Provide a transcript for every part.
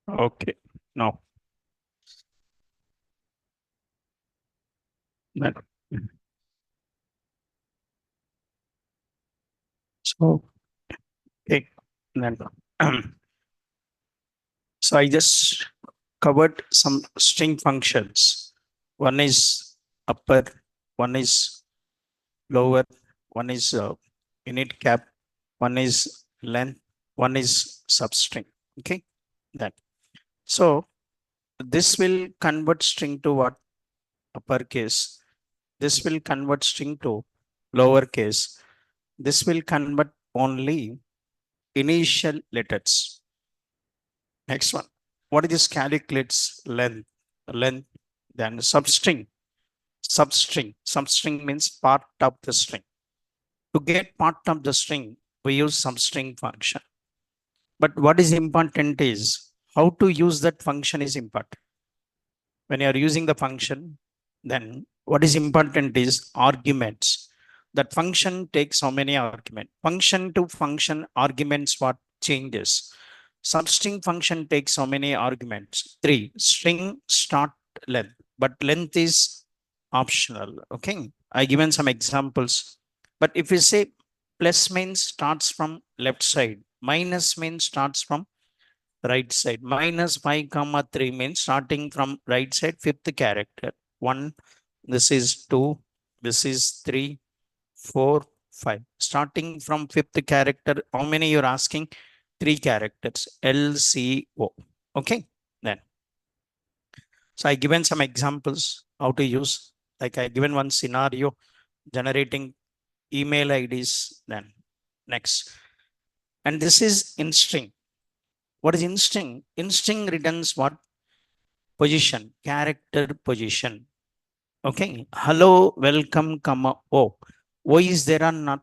Okay. Now, then, so, okay. Then, so I just covered some string functions. One is upper, one is lower, one is init cap, one is length, one is substring. Okay. Then, so this will convert string to what? Uppercase. This will convert string to lowercase. This will convert only initial letters. Next one. What is this calculates length? Length, then substring. Substring. Substring means part of the string. To get part of the string, we use substring function. But what is important is how to use that function is important. When you are using the function, then what is important is arguments. That function takes how many arguments? Function to function arguments what changes. Substring function takes how many arguments? 3. String start length, but length is optional. Okay, I given some examples. But if you say plus means starts from left side, minus means starts from right side. Minus 5 comma 3 means starting from right side fifth character. 1, this is 2, this is 3, 4, 5. Starting from fifth character, how many you're asking? 3 characters. LCO. Okay. Then, so I given some examples how to use. Like I given one scenario generating email IDs. Then next, and this is in string. What is in string? In string returns what? Position, character position. Okay. Hello, welcome, comma, oh. O is there or not?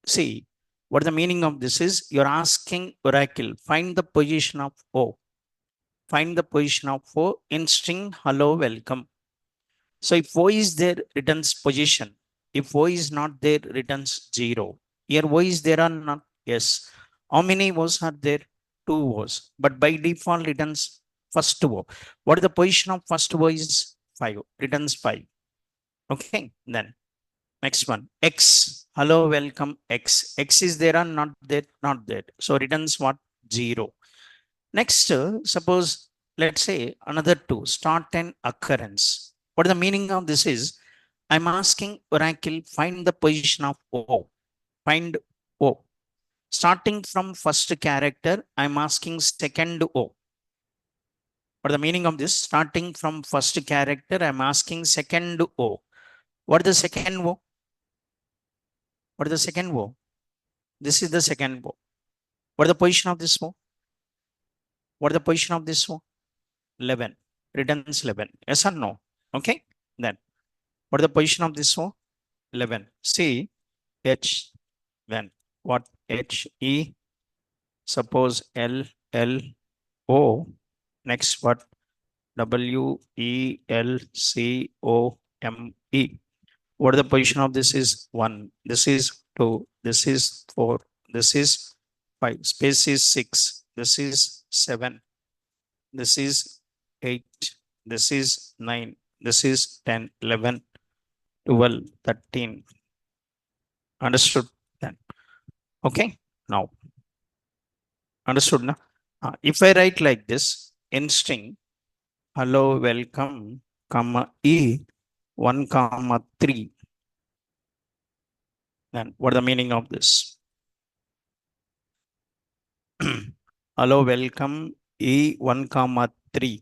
See, what the meaning of this is, you're asking Oracle, find the position of O. Find the position of O in string hello, welcome. So if O is there, returns position. If O is not there, returns 0. Here O is there or not? Yes. How many O's are there? 2 O's. But by default returns first O. What is the position of first O is 5. Returns 5. Okay. Then next one. X. Hello, welcome X. X is there or not there? Not there. So returns what? 0. Next, suppose let's say another 2. Start an occurrence. What the meaning of this is? I'm asking Oracle, find the position of O. Find O. Starting from first character, I'm asking second O. What the meaning of this? Starting from first character, I'm asking second O. What is the second O? What is the second O? This is the second O. What is the position of this O? What is the position of this O? 11. Returns 11. Yes or no? Okay. Then what is the position of this O? 11. See, H, then what? H, E, suppose L, L, O. Next what? W, E, L, C, O, M, E. What is the position of this is 1. This is 2. This is 4. This is 5. Space is 6. This is 7. This is 8. This is 9. This is 10, 11, 12, 13. Understood then? Okay. Now, understood now? If I write like this in string, hello, welcome, comma, E, 1, comma, 3. Then what is the meaning of this? Hello, welcome, E, 1, comma, 3.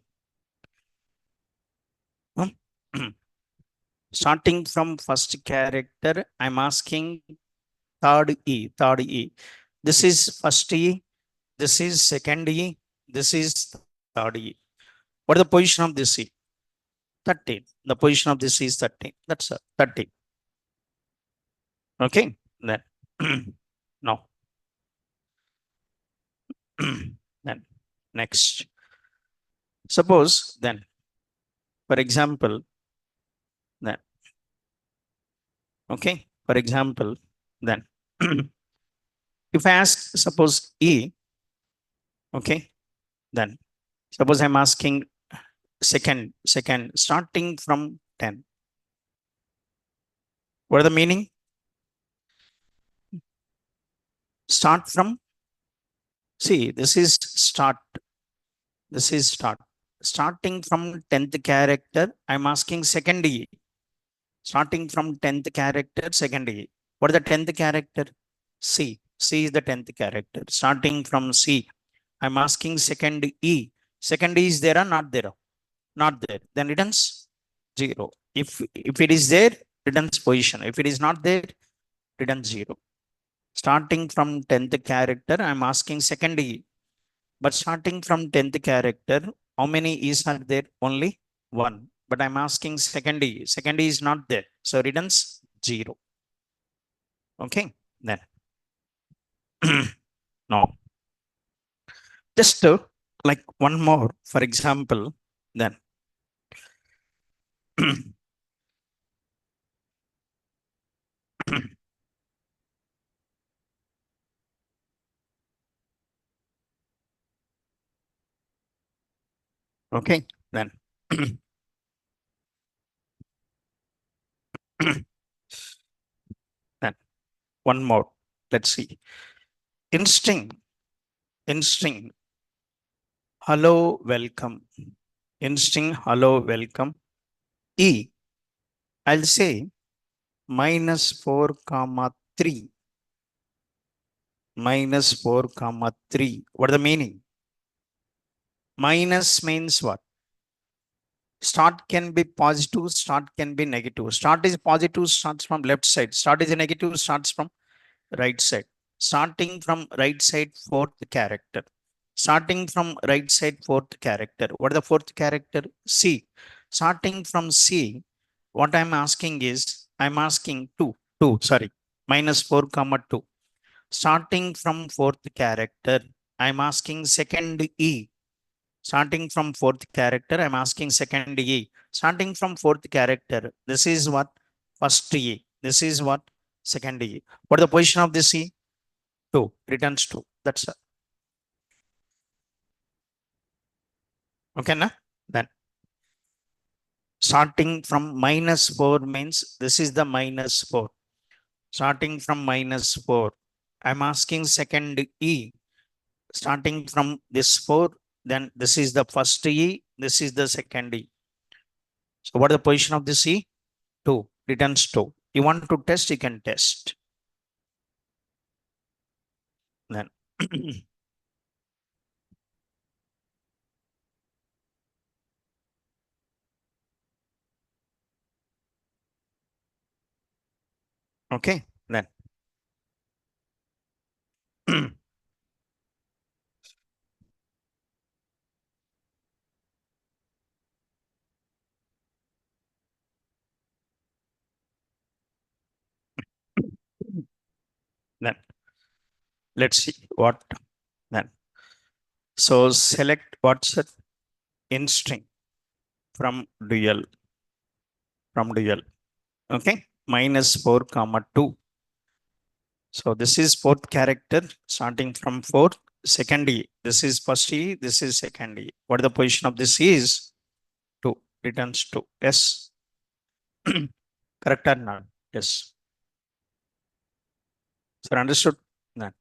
Starting from first character, I'm asking third E, third E. This is first E, this is second E, this is third E. What is the position of this E? 13. The position of this is 13. That's 13. Okay. Then now then next. Suppose then, for example, then okay. For example, then If I ask, suppose E, okay, then suppose I'm asking second, starting from 10. What are the meaning? Start from, see, this is start. This is start. Starting from 10th character, I'm asking second E. Starting from 10th character, second E. What is the 10th character? C. C is the 10th character. Starting from C, I'm asking second E. Second E is there or not there? Not there. Then returns 0. If it is there, returns position. If it is not there, returns 0. Starting from 10th character, I'm asking second E. But starting from 10th character, how many E's are there? Only 1. But I'm asking second E. Second E is not there. So returns 0. Okay. Then no. Just like one more, for example, then okay, then then one more. Let's see. In string, in string, hello, welcome. In string, hello, welcome. E, I'll say -4, 3. -4, 3. What is the meaning? Minus means what? Start can be positive, start can be negative. Start is positive, starts from left side. Start is negative, starts from right side. Starting from right side, fourth character. Starting from right side, fourth character. What is the fourth character? C. Starting from C, what I'm asking is, I'm asking 2, sorry, -4, 2. Starting from fourth character, I'm asking second E. Starting from fourth character, I'm asking second E. Starting from fourth character, this is what? First E. This is what? Second E. What is the position of this E? 2. Returns 2. That's it. Okay, na? Then starting from -4 means this is the -4. Starting from -4, I'm asking second E. Starting from this 4, then this is the first E, this is the second E. So what is the position of this E? 2. Returns 2. You want to test, you can test. Then okay, then then let's see what then. So select what's it? In string from dual, okay, -4, 2. So this is fourth character starting from fourth, second E. This is first E, this is second E. What the position of this is? 2. Returns 2. Yes. Correct or not? Yes. So understood? No.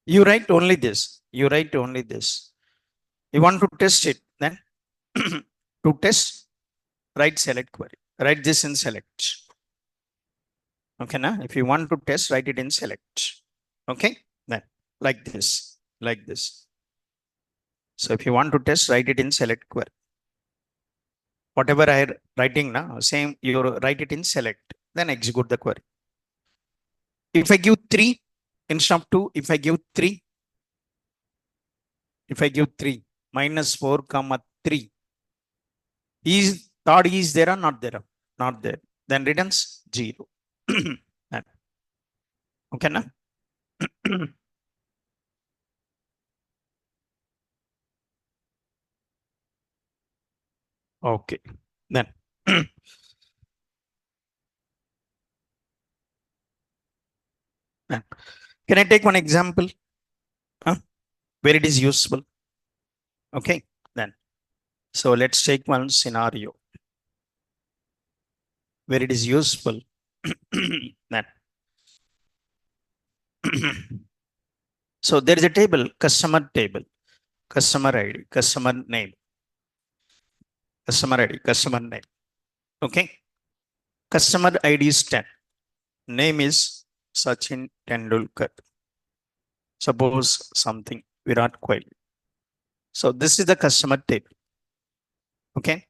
You write only this. You write only this. You want to test it, then to test, write select query. Write this in select. Okay, now if you want to test, write it in select. Okay, then like this, like this. So if you want to test, write it in select query. Whatever I writing now, same you write it in select, then execute the query. If I give 3 instead of 2, if I give 3, if I give 3, -4, 3, is third is there or not there? Not there. Then returns 0. Okay, na? Okay. Then then can I take one example where it is useful? Okay. Then so let's take one scenario where it is useful. Then so there is a table, customer ID, customer name. Okay. Customer ID is 10. Name is Sachin Tendulkar. Suppose something Virat Kohli. So this is the customer table. Okay.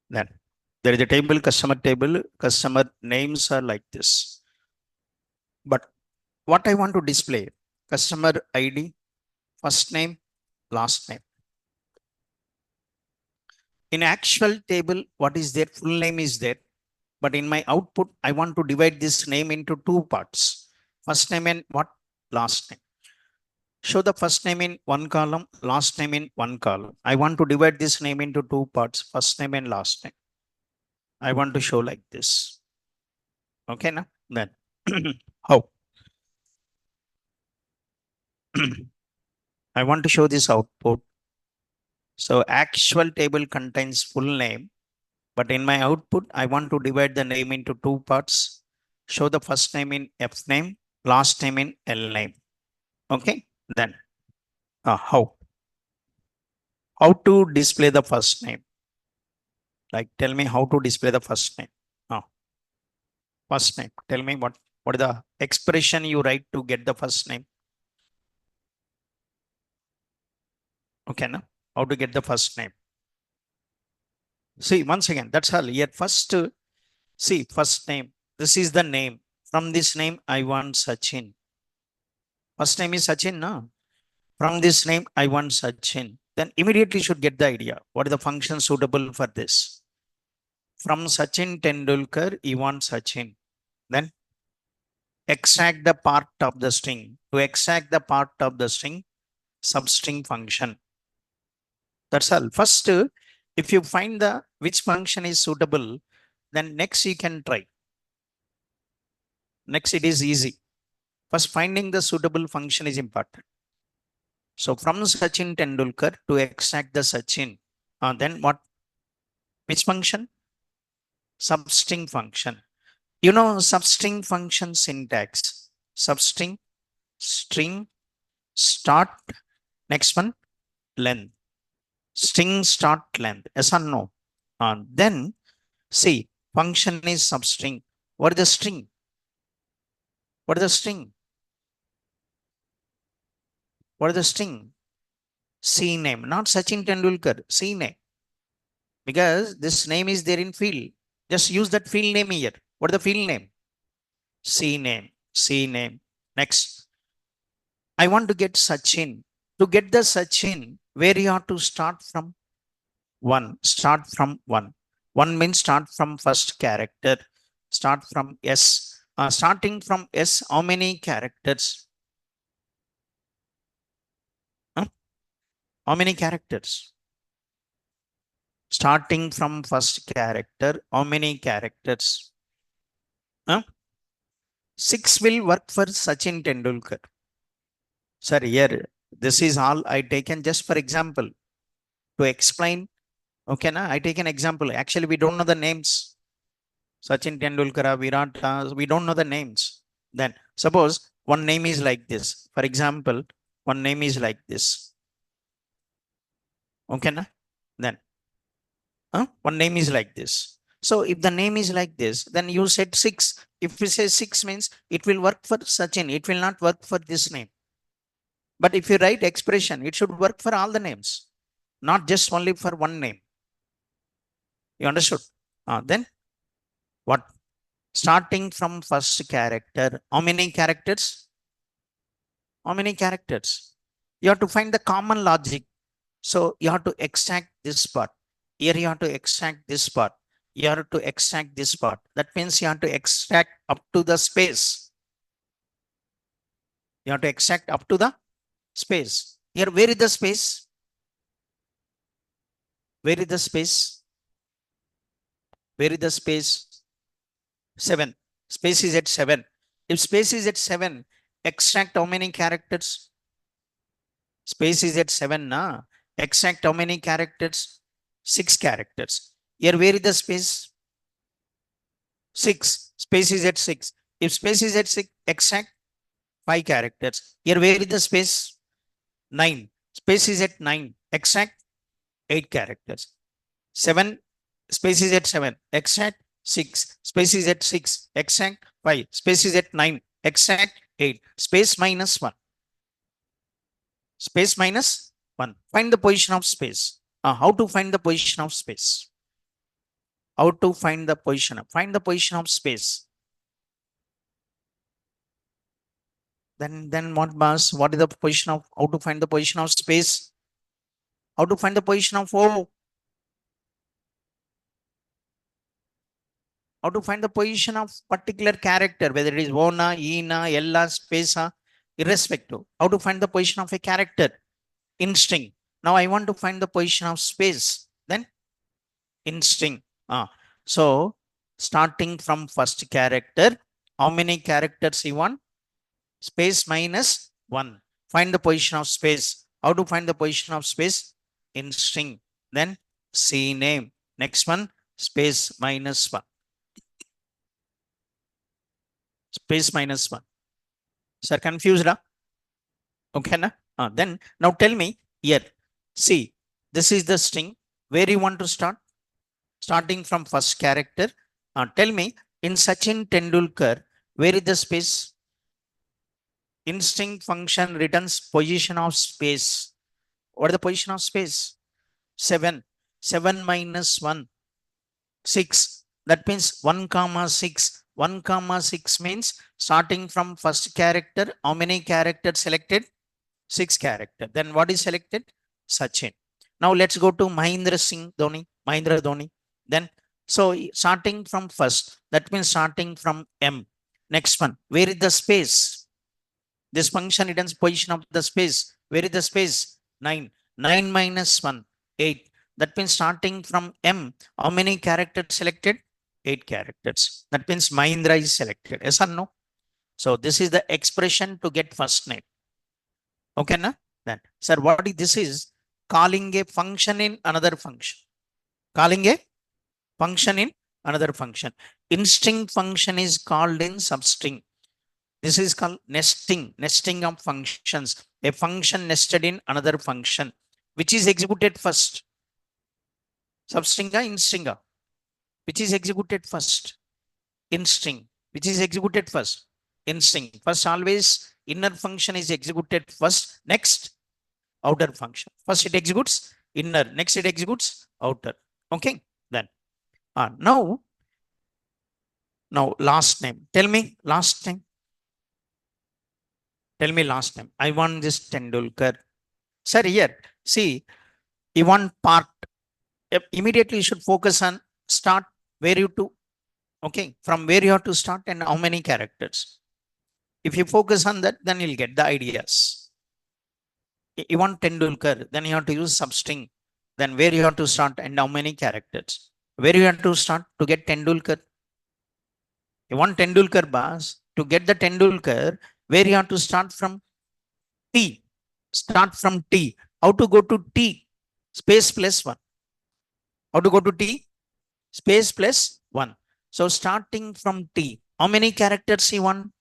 Then there is a table, customer table. Customer names are like this. But what I want to display, customer ID, first name, last name. In actual table, what is there? Full name is there. But in my output, I want to divide this name into two parts. First name and what? Last name. Show the first name in one column, last name in one column. I want to divide this name into two parts, first name and last name. I want to show like this. Okay, now then how? I want to show this output. So actual table contains full name, but in my output, I want to divide the name into two parts. Show the first name in F name, last name in L name. Okay, then how? How to display the first name? Like, tell me how to display the first name. First name. Tell me what is the expression you write to get the first name? Okay, no? How to get the first name? See, once again, that's all. Here, first, see, first name. This is the name. From this name, I want Sachin. First name is Sachin, no? From this name, I want Sachin. Then immediately should get the idea. What is the function suitable for this? From Sachin Tendulkar, you want Sachin. Then extract the part of the string. To extract the part of the string, substring function. That's all. First, if you find the which function is suitable, then next you can try. Next, it is easy. First, finding the suitable function is important. So from Sachin Tendulkar to extract the Sachin, then what? Which function? Substring function. You know substring function syntax. Substring, string, start, next one, length. String start length. Yes or no? Then see, function is substring. What is the string? What is the string? What is the string? C name, not Sachin Tendulkar. C name. Because this name is there in field. Just use that field name here. What is the field name? C name. C name. Next. I want to get Sachin. To get the Sachin, where you have to start from? One. Start from one. One means start from first character. Start from S. Starting from S, how many characters? Huh? How many characters? Starting from first character, how many characters? Huh? 6 will work for Sachin Tendulkar. Sir, here, this is all I taken just for example to explain. Okay, na? I take an example. Actually, we don't know the names. Sachin Tendulkar, Virat, we don't know the names. Then suppose one name is like this. For example, one name is like this. Okay, na? Then one name is like this. So if the name is like this, then you said 6. If you say 6 means it will work for Sachin. It will not work for this name. But if you write expression, it should work for all the names, not just only for one name. You understood? Then what? Starting from first character, how many characters? How many characters? You have to find the common logic. So you have to extract this part. Here you have to extract this part. You have to extract this part. That means you have to extract up to the space. You have to extract up to the space. Here, where is the space? Where is the space? Where is the space? 7. Space is at 7. If space is at 7, extract how many characters? Space is at 7, na? Extract how many characters? 6 characters. Here, where is the space? 6. Space is at 6. If space is at 6, extract 5 characters. Here, where is the space? 9. Space is at 9. Extract 8 characters. 7. Space is at 7. Extract 6. Space is at 6. Extract 5. Space is at 9. Extract 8. Space minus 1. Space minus 1. Find the position of space. How to find the position of space? How to find the position? Find the position of space. Then what, boss? What is the position of, how to find the position of space? How to find the position of O? How to find the position of particular character, whether it is Ona, Ina, Ella, Spesa, irrespective. How to find the position of a character? In string. Now I want to find the position of space. Then in string. So starting from first character, how many characters you want? Space minus 1. Find the position of space. How to find the position of space? In string. Then C name. Next one, space minus 1. Space minus 1. Sir, confused? Okay, na? Then now tell me here. See, this is the string. Where you want to start? Starting from first character. Tell me, in Sachin Tendulkar, where is the space? In string function returns position of space. What is the position of space? 7. 7 minus 1. 6. That means 1 comma 6. 1 comma 6 means starting from first character, how many characters selected? 6 character. Then what is selected? Sachin. Now let's go to Mahindra Singh Dhoni. Mahindra Dhoni. Then, so starting from first, that means starting from M. Next one, where is the space? This function returns position of the space. Where is the space? 9. 9 minus 1. 8. That means starting from M, how many characters selected? 8 characters. That means Mahindra is selected. Yes or no? So this is the expression to get first name. Okay, na? Then, sir, what is this? Is calling a function in another function. Calling a function in another function. In string function is called in substring. This is called nesting. Nesting of functions. A function nested in another function, which is executed first. Substring in string, which is executed first? In string, which is executed first? In string. First, always inner function is executed first. Next, outer function. First it executes inner, next it executes outer. Okay, then now last name. Tell me last name. Tell me last name. I want this Tendulkar. Sir, here, see, you want part. Immediately you should focus on start, where you to. Okay, from where you have to start and how many characters. If you focus on that, then you'll get the ideas. You want Tendulkar, then you have to use substring. Then where you have to start and how many characters. Where you have to start to get Tendulkar. You want Tendulkar, boss. To get the Tendulkar, where you have to start from? T. Start from T. How to go to T? Space plus 1. How to go to T? Space plus 1. So starting from T, how many characters you want?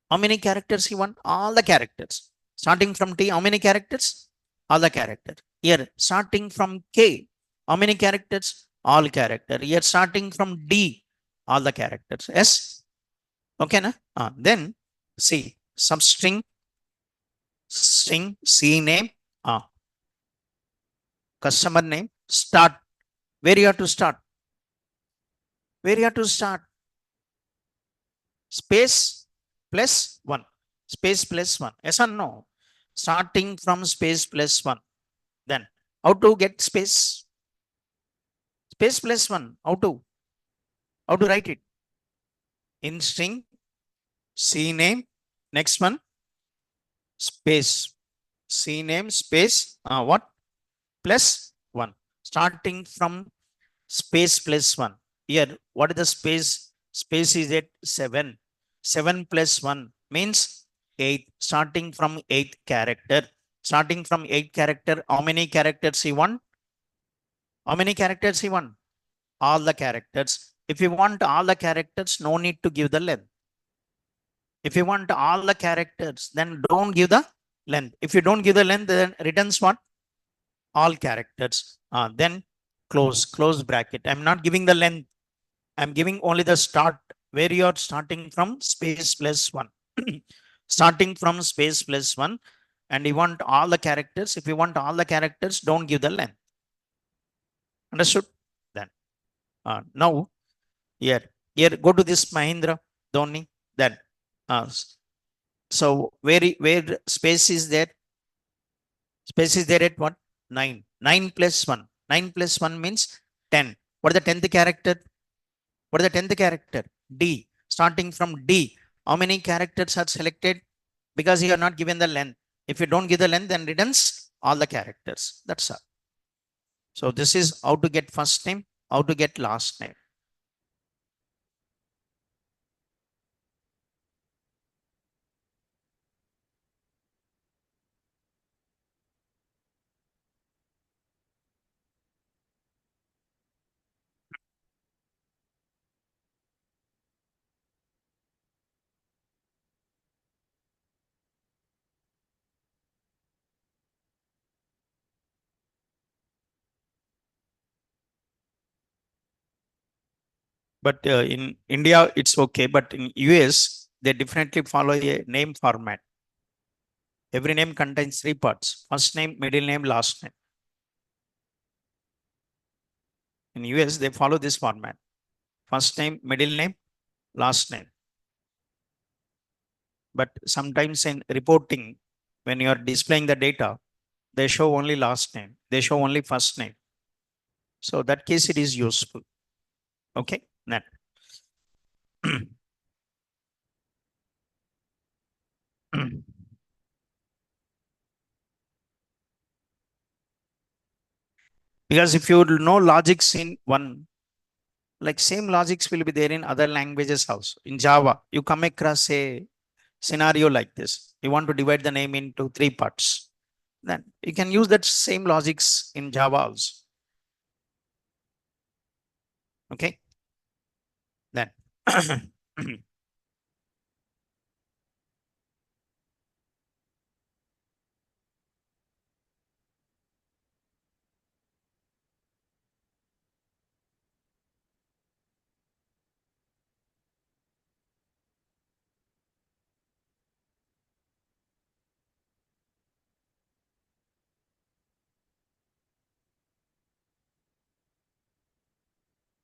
How many characters you want? All the characters. Starting from T, how many characters? All the characters. Here, starting from K, how many characters? All characters. Here, starting from D, all the characters. Yes? Okay, na? Then, see, substring, string, C name, customer name, start. Where you have to start? Where you have to start? Space plus 1. Space plus 1. Yes or no? Starting from space plus 1. Then, how to get space? Space plus 1. How to write it? In string, C name, next one, space. C name, space, what? Plus 1. Starting from space plus 1. here, what is the space? Space is at 7. 7 plus 1 means 8. Starting from 8th character. Starting from 8th character, how many characters you want? How many characters you want? All the characters. If you want all the characters, no need to give the length. If you want all the characters, then don't give the length. If you don't give the length, then returns what? All characters. Then close bracket. I'm not giving the length. I'm giving only the start, where you are starting from space plus 1. Starting from space plus 1, and you want all the characters. If you want all the characters, don't give the length. Understood? Then now here go to this Mahindra Dhoni. Then so where space is there? Space is there at what? 9. 9 plus 1. 9 plus 1 means 10. What is the 10th character? What is the 10th character? D. Starting from D, how many characters are selected? Because you are not given the length. If you don't give the length, then returns all the characters. That's all. So this is how to get first name, how to get last name. But in India, it's okay. But in US, they definitely follow a name format. Every name contains 3 parts: first name, middle name, last name. In US, they follow this format: first name, middle name, last name. But sometimes in reporting, when you are displaying the data, they show only last name. They show only first name. So that case, it is useful. Okay. Then because if you know logics in one, like same logics will be there in other languages also. In Java, you come across a scenario like this. You want to divide the name into 3 parts. Then you can use that same logics in Java also. Okay. Then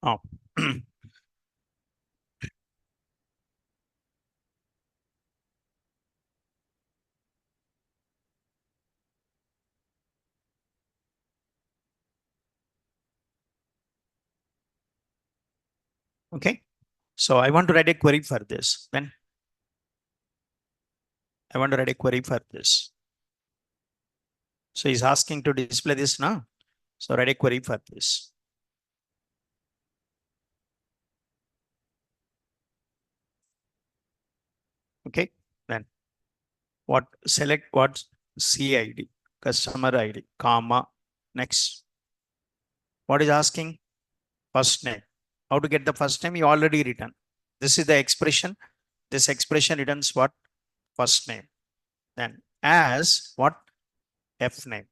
oh. Okay. So I want to write a query for this. Then I want to write a query for this. So he's asking to display this now. So write a query for this. Okay. Then what? Select what? CID, customer ID, comma. Next. What is asking? First name. How to get the first name? You already written. This is the expression. This expression returns what? First name. Then as what? F name.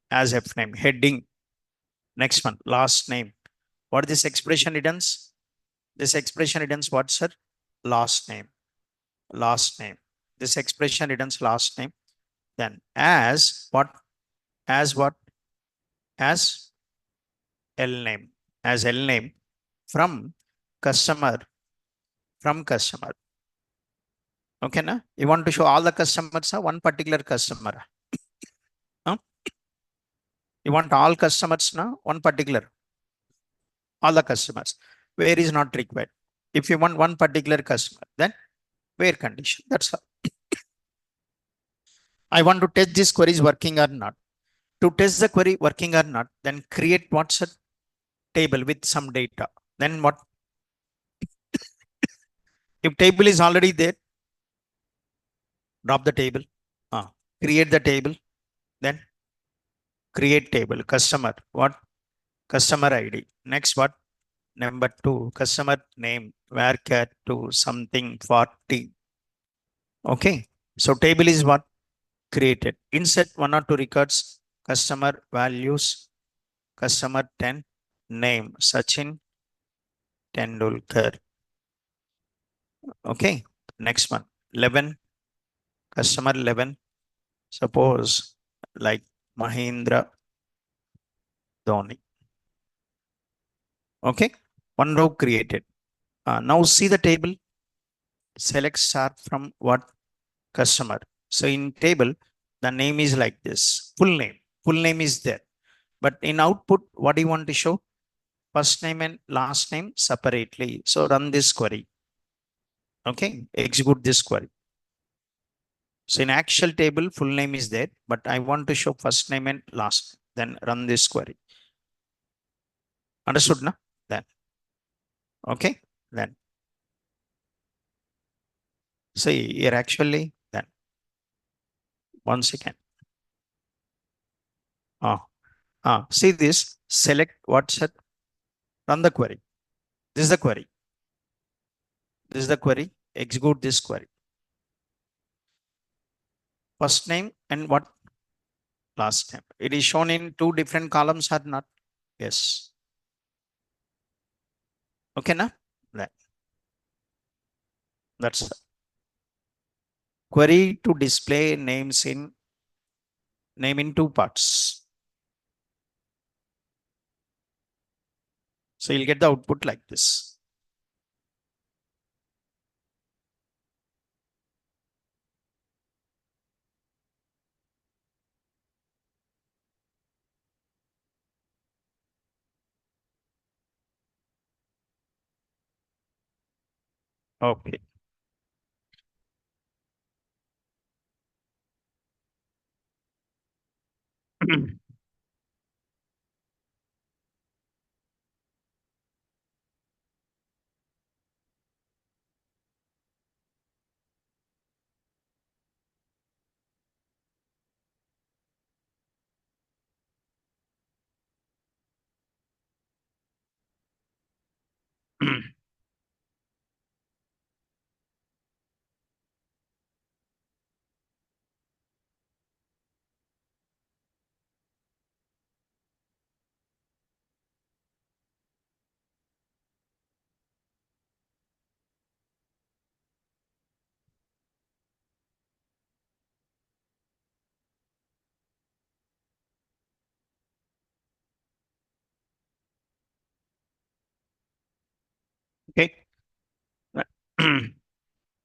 As F name. Heading. Next one. Last name. What this expression returns? This expression returns what, sir? Last name. Last name. This expression returns last name. Then as what? As what? As L name. As L name from customer. From customer. Okay, na? You want to show all the customers or one particular customer? Huh? You want all customers now? One particular. All the customers. Where is not required. If you want one particular customer, then where condition. That's all. I want to test this query is working or not. To test the query working or not, then create what's a table with some data. Then what? If table is already there, drop the table. Create the table. Then create table. Customer. What? Customer ID. Next what? Number two, customer name. Where cat to something 40. Okay. So table is what? Created. Insert one or two records. Customer values. Customer 10. Name. Sachin Tendulkar. Okay. Next one. 11. Customer 11. Suppose like Mahindra Dhoni. Okay. One row created. Now see the table. Select star from what? Customer. So in table, the name is like this. Full name. Full name is there. But in output, what do you want to show? First name and last name separately. So run this query. Okay. Execute this query. So in actual table, full name is there, but I want to show first name and last. Then run this query. Understood, na? Then. Okay. Then. See here actually, then. One second. See this. Select what's it. Run the query. This is the query. This is the query. Execute this query. First name and what? Last name. It is shown in two different columns or not? Yes. Okay, na? That's query to display names in name in two parts. So you'll get the output like this. Okay. Okay.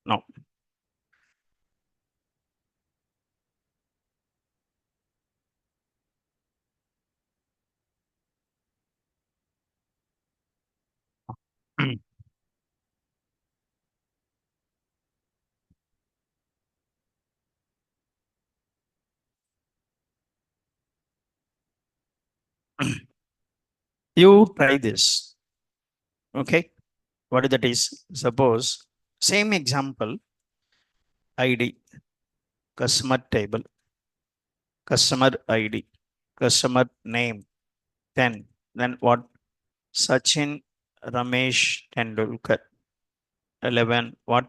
No. You try this. Okay. What that is? Suppose same example ID, customer table, customer ID, customer name, then what? Sachin Ramesh Tendulkar. 11. What?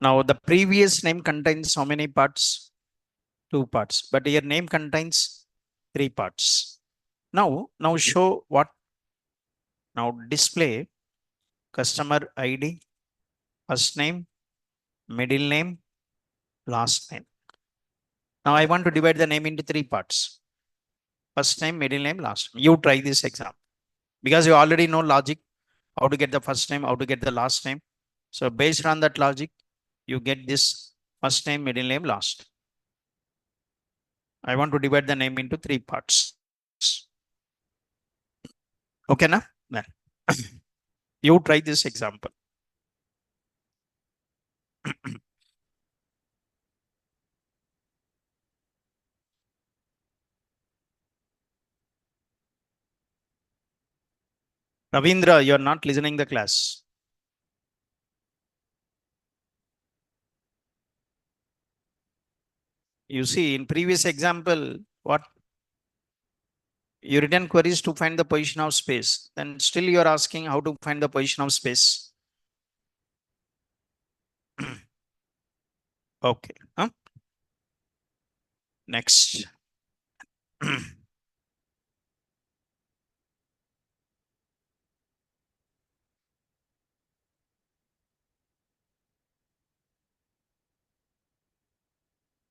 Now the previous name contains how many parts? Two parts. But your name contains three parts. Now show what? Now display customer ID, first name, middle name, last name. Now I want to divide the name into three parts. First name, middle name, last name. You try this exam. Because you already know logic, how to get the first name, how to get the last name. So based on that logic, you get this first name, middle name, last. I want to divide the name into three parts. Okay, na? Then you try this example. Ravindra, you're not listening the class. You see, in previous example, what you written queries to find the position of space. Then still you're asking how to find the position of space. Okay. Huh? Next.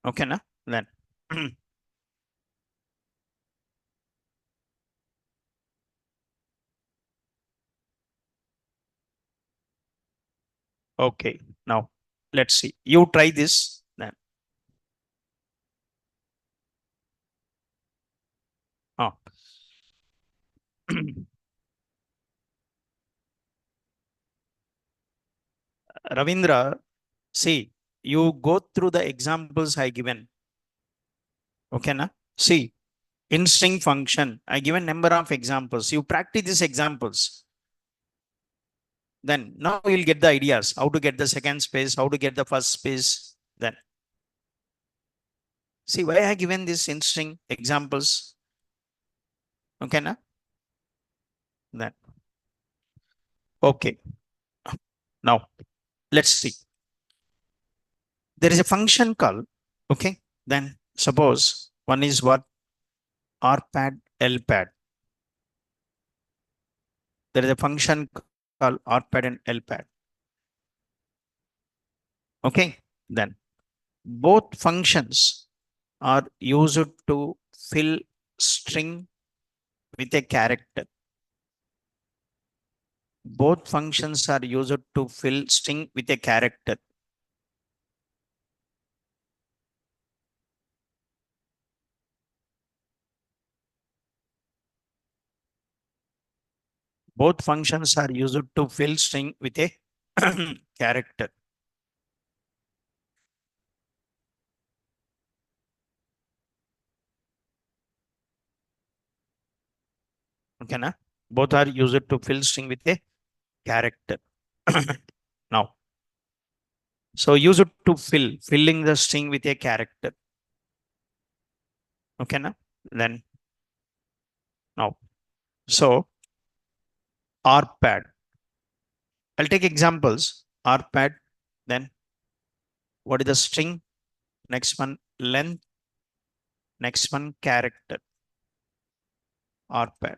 Okay, na? Then. Okay. Now, let's see. You try this. Then. Oh. Ravindra, see, you go through the examples I given. Okay, na? See, in string function, I given number of examples. You practice these examples. Then now you'll get the ideas how to get the second space, how to get the first space. Then see why I given this in string examples. Okay, na? Then okay. Now let's see. There is a function called okay. Then suppose one is what RPAD, LPAD. There is a function called RPAD and LPAD. Okay. Then both functions are used to fill string with a character. Both functions are used to fill string with a character. Both functions are used to fill string with a character. Okay, na? Both are used to fill string with a character. Now, so use it to filling the string with a character. Okay, na? Then now, so RPAD. I'll take examples. RPAD. Then what is the string? Next one length. Next one character. RPAD.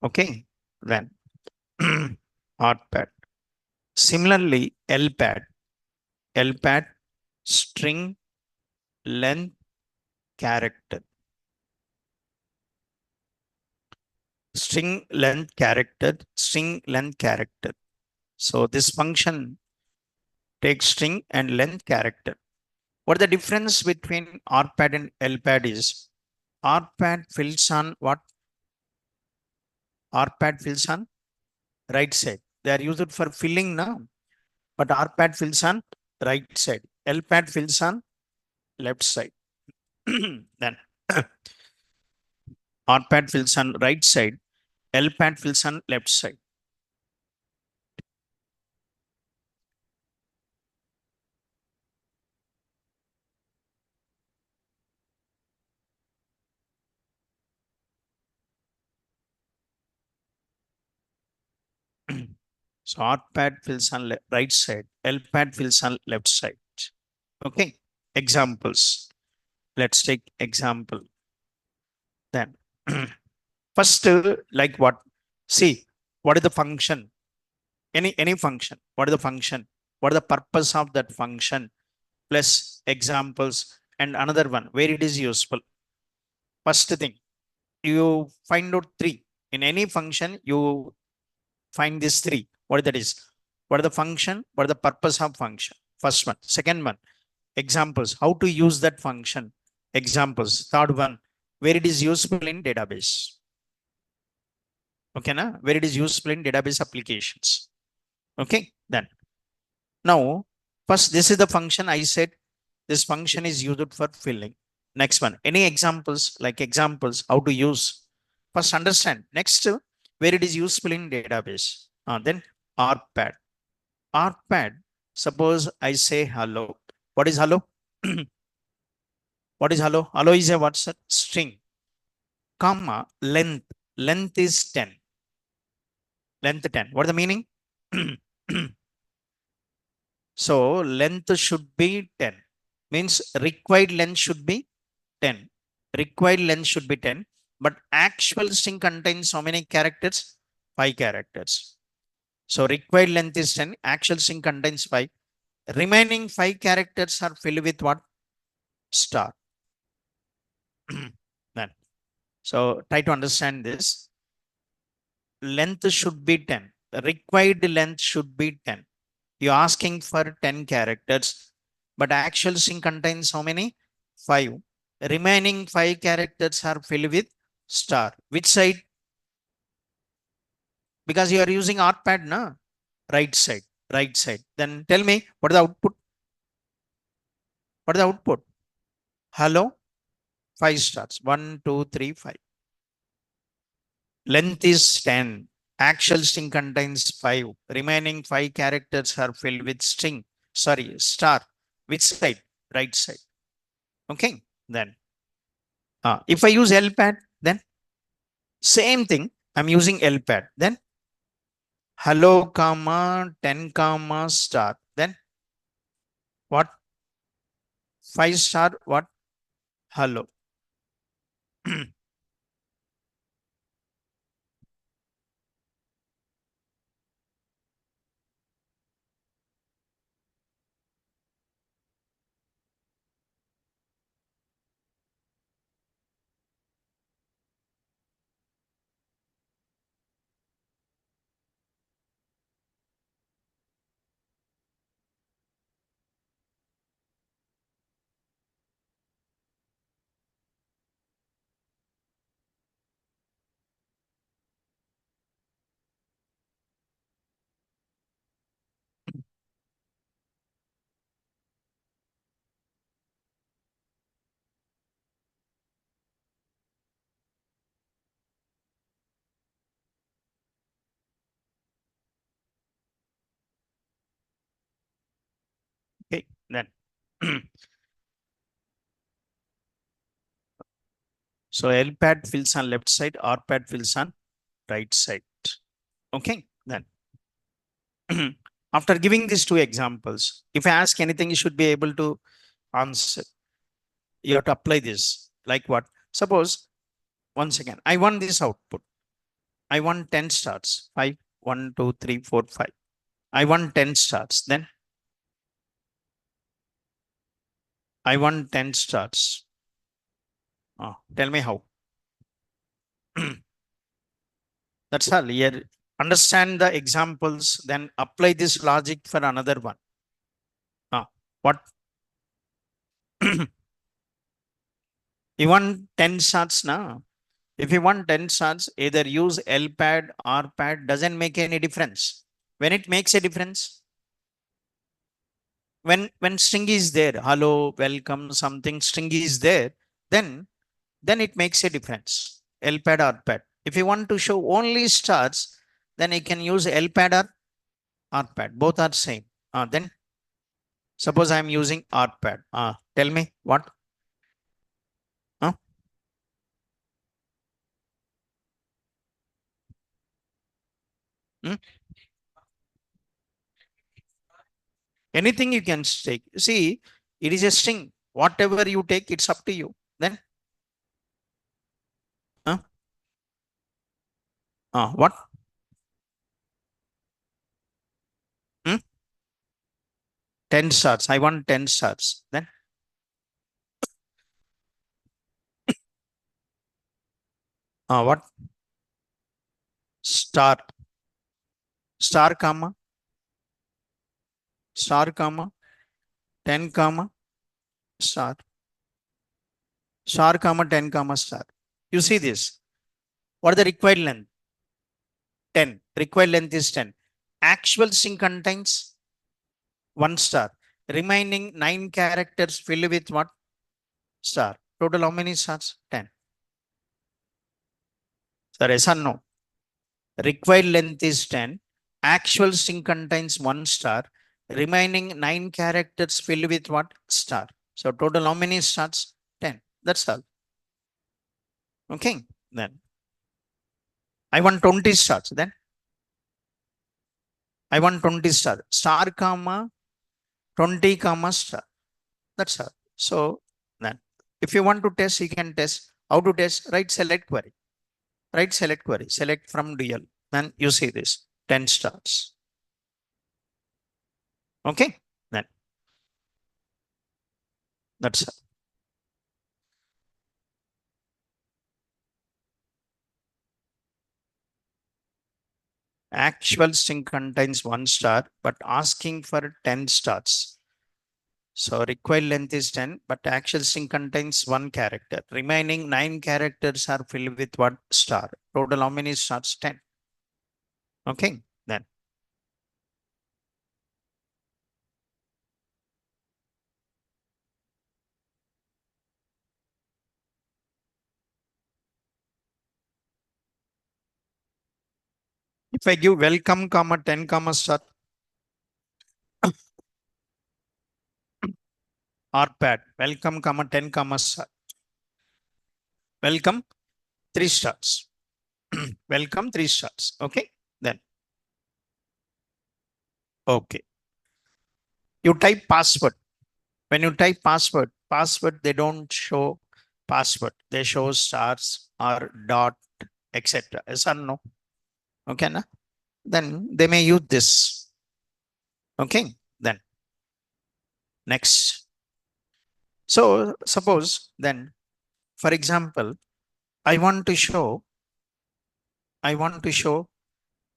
Okay. Then RPAD. Similarly, LPAD. LPAD string length character. String length character, string length character. So this function takes string and length character. What the difference between RPAD and LPAD is? RPAD fills on what? RPAD fills on right side. They are used for filling now, but RPAD fills on right side. LPAD fills on left side. Then RPAD fills on right side. LPAD fills on left side. So RPAD fills on right side, LPAD fills on left side. Okay. Examples. Let's take example. Then first, like what? See, what is the function? Any function. What is the function? What is the purpose of that function? Plus examples and another one where it is useful. First thing, you find out three. In any function, you find these three. What that is? What is the function? What is the purpose of function? First one. Second one, examples. How to use that function? Examples. Third one, where it is useful in database. Okay, na? Where it is useful in database applications. Okay, then. Now, first, this is the function I said. This function is used for filling. Next one, any examples, like examples, how to use. First, understand. Next, where it is useful in database. Then RPAD. RPAD, suppose I say hello. What is hello? What is hello? Hello is a what's a string, comma, length. Length is 10. Length 10. What is the meaning? So length should be 10. Means required length should be 10. Required length should be 10. But actual string contains how many characters? 5 characters. So required length is 10. Actual string contains 5. Remaining 5 characters are filled with what? Star. Then. So try to understand this. Length should be 10. The required length should be 10. You're asking for 10 characters, but actual string contains how many? 5. Remaining 5 characters are filled with star. Which side? Because you are using RPAD, na? Right side. Right side. Then tell me, what is the output? What is the output? Hello? 5 stars. 1, 2, 3, 5. Length is 10. Actual string contains 5. Remaining 5 characters are filled with string. Sorry, star. Which side? Right side. Okay. Then, if I use LPAD, then same thing. I'm using LPAD. Then hello, comma, 10, comma, star. Then what? 5 star, what? Hello. Okay. Then. So LPAD fills on left side, RPAD fills on right side. Okay. Then. After giving these 2 examples, if I ask anything, you should be able to answer. You have to apply this. Like what? Suppose, once again, I want this output. I want 10 stars. 5, 1, 2, 3, 4, 5. I want 10 stars. Then I want 10 stars. Tell me how. That's all. Here, understand the examples, then apply this logic for another one. What? You want 10 stars now? If you want 10 stars, either use LPAD or PAD, doesn't make any difference. When it makes a difference, when string is there, hello, welcome, something string is there, then it makes a difference. LPAD or PAD. If you want to show only stars, then you can use LPAD or RPAD. Both are same. Then suppose I am using RPAD. Tell me what? Hmm? Anything you can take. See, it is a string. Whatever you take, it's up to you. Then, what? Hmm? 10 stars. I want 10 stars. Then, what? Star. Star, comma. Star, comma. 10, comma. Star. Star, comma, 10, comma, star. You see this. What is the required length? 10. Required length is 10. Actual string contains 1 star. Remaining 9 characters fill with what? Star. Total how many stars? 10. Sir, yes or no? Required length is 10. Actual string contains 1 star. Remaining 9 characters filled with what? Star. So total how many stars? 10. That's all. Okay. Then I want 20 stars. Then I want 20 star. Star comma 20 comma star. That's all. So then if you want to test, you can test. How to test? Write select query. Write select query. Select from dual. Then you see this 10 stars. Okay. Then that's all. Actual string contains 1 star, but asking for 10 stars. So required length is 10, but actual string contains 1 character. Remaining 9 characters are filled with 1 star. Total how many stars? 10. Okay, then. If I give welcome, comma 10, comma star, RPAD, welcome, comma 10, comma star. Welcome, 3 stars. Welcome, 3 stars. Okay, then. Okay. You type password. When you type password, they don't show password. They show stars or dot, etc. Yes or no? Okay, na? Then they may use this. Okay, then next. So suppose then, for example, I want to show,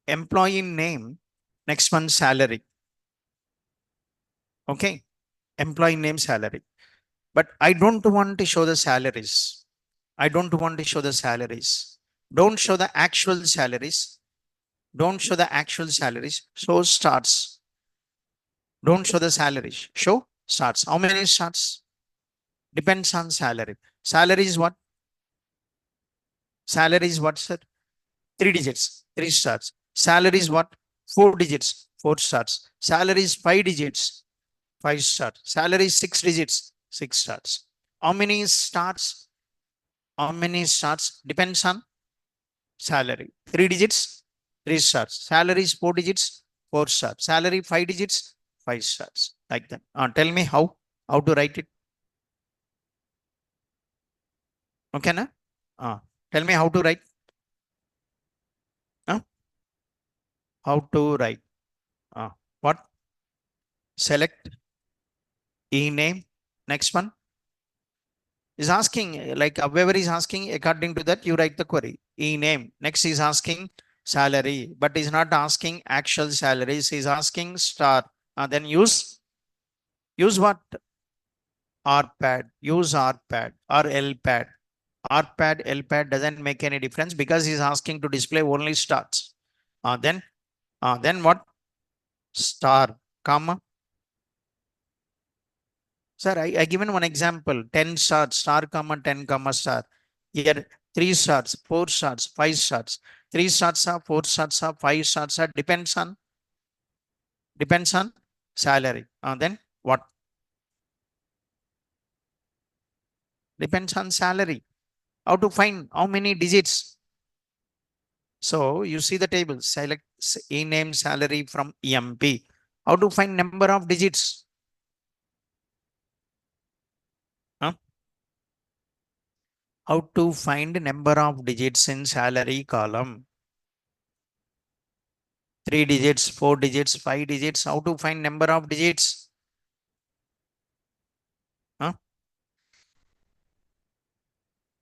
employee name, next one salary. Okay, employee name, salary. But I don't want to show the salaries. I don't want to show the salaries. Don't show the actual salaries. Don't show the actual salaries. Show starts. Don't show the salaries. Show starts. How many starts? Depends on salary. Salary is what? Salary is what, sir? 3 digits, 3 stars. Salary is what? 4 digits, 4 stars. Salary is 5 digits, 5 stars. Salary is 6 digits, 6 stars. How many stars? How many stars? Depends on salary. 3 digits, 3 stars. Salary is 4 digits, 4 stars. Salary 5 digits, 5 stars. Like that. Tell me how to write it. Okay, na? Tell me how to write. How to write. What? Select e name. Next one is asking, like whoever is asking, according to that, you write the query. E name. Next is asking salary, but is not asking actual salaries. Is asking star. Then use what? RPAD. Use RPAD or LPAD. RPAD, LPAD doesn't make any difference because he's asking to display only stars. Then what? Star, comma. Sir, I given one example, 10 stars, star comma 10 comma star. Here 3 stars, 4 stars, 5 stars. 3 stars are 4 stars are 5 stars are depends on salary. Then what? Depends on salary. How to find how many digits? So you see the table, select e-name salary from EMP. How to find number of digits? Huh? How to find number of digits in salary column? 3 digits, 4 digits, 5 digits. How to find number of digits? Huh?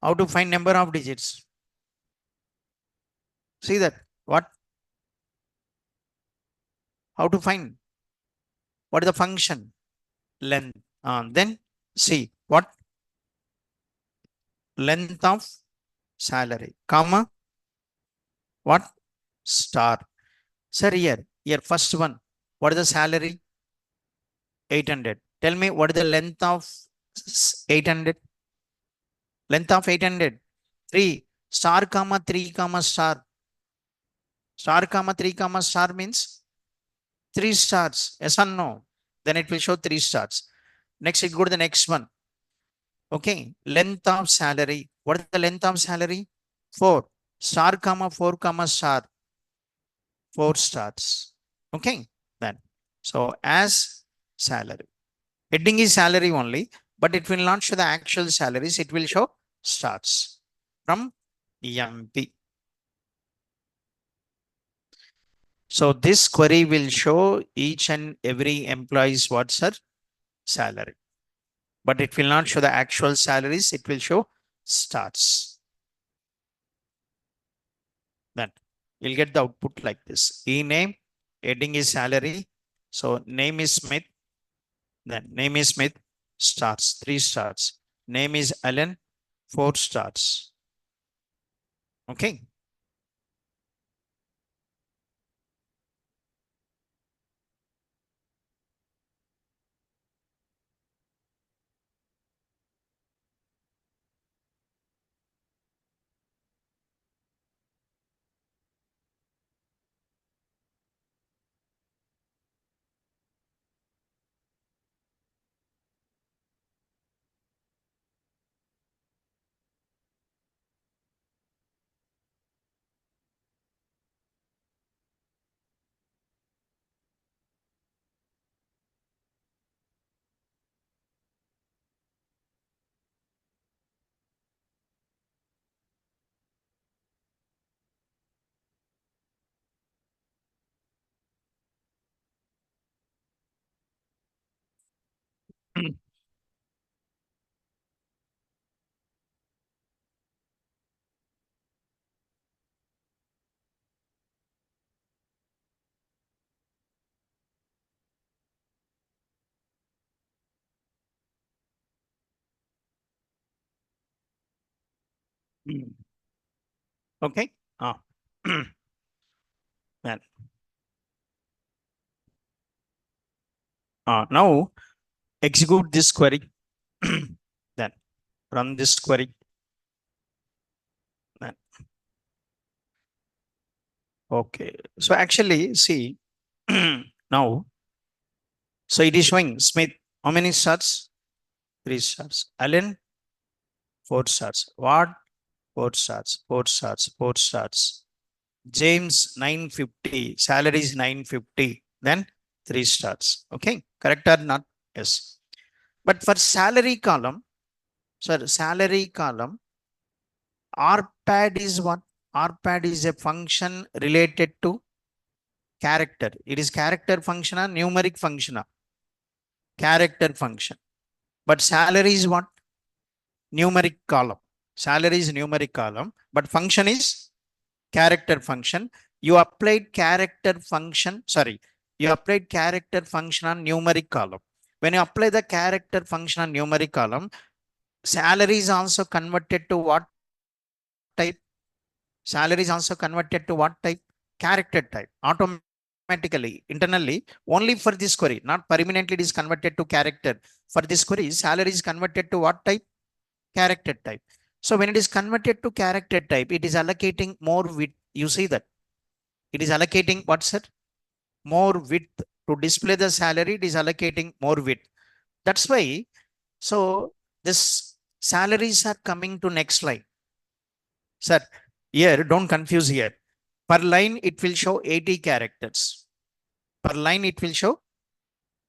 How to find number of digits? See that? What? How to find? What is the function? Length. Then see what? Length of salary, comma, what? Star. Sir, here first one. What is the salary? 800. Tell me what is the length of 800? Length of 800. 3. Star, comma, 3, comma, star. Star comma 3 comma star means 3 stars. Yes or no? Then it will show 3 stars. Next, it go to the next one. Okay. Length of salary. What is the length of salary? 4. Star comma 4 comma star. 4 stars. Okay. Then. So as salary. Heading is salary only, but it will not show the actual salaries. It will show stars from EMP. So this query will show each and every employee's what's her salary, but it will not show the actual salaries. It will show stars. Then you'll get the output like this. E name, heading is salary. So name is Smith. Then name is Smith, stars, 3 stars. Name is Allen, 4 stars. Okay. Okay. Then, now execute this query. Then run this query. Then, okay. So actually, see now. So it is showing Smith. How many stars? 3 stars. Allen, 4 stars. What? 4 stars. 4 stars. 4 stars. James 950. Salary is 950. Then 3 stars. Okay. Correct or not? Yes. But for salary column, sir, salary column, RPAD is what? RPAD is a function related to character. It is character function or numeric function? Character function. But salary is what? Numeric column. Salary is numeric column, but function is character function. You applied character function, sorry, you applied character function on numeric column. When you apply the character function on numeric column, salary is also converted to what type? Salary is also converted to what type? Character type. Automatically, internally, only for this query, not permanently it is converted to character. For this query, salary is converted to what type? Character type. So when it is converted to character type, it is allocating more width. You see that it is allocating what's it? More width to display the salary. It is allocating more width. That's why. So this salaries are coming to next line. Sir, here don't confuse here. Per line it will show 80 characters. Per line it will show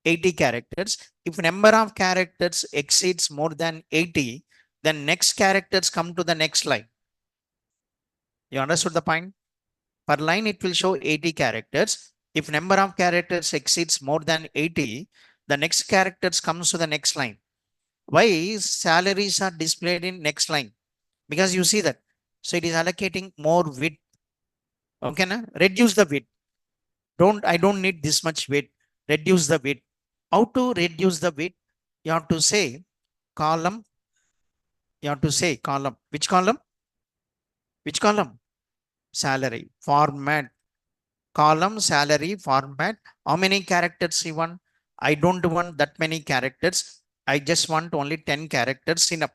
80 characters. If number of characters exceeds more than 80, then next characters come to the next line. You understood the point? Per line, it will show 80 characters. If number of characters exceeds more than 80, the next characters comes to the next line. Why salaries are displayed in next line? Because you see that. So it is allocating more width. Okay, na? Reduce the width. I don't need this much width. Reduce the width. How to reduce the width? You have to say column. You have to say column. Which column? Which column? Salary. Format. Column, salary, format. How many characters you want? I don't want that many characters. I just want only 10 characters enough.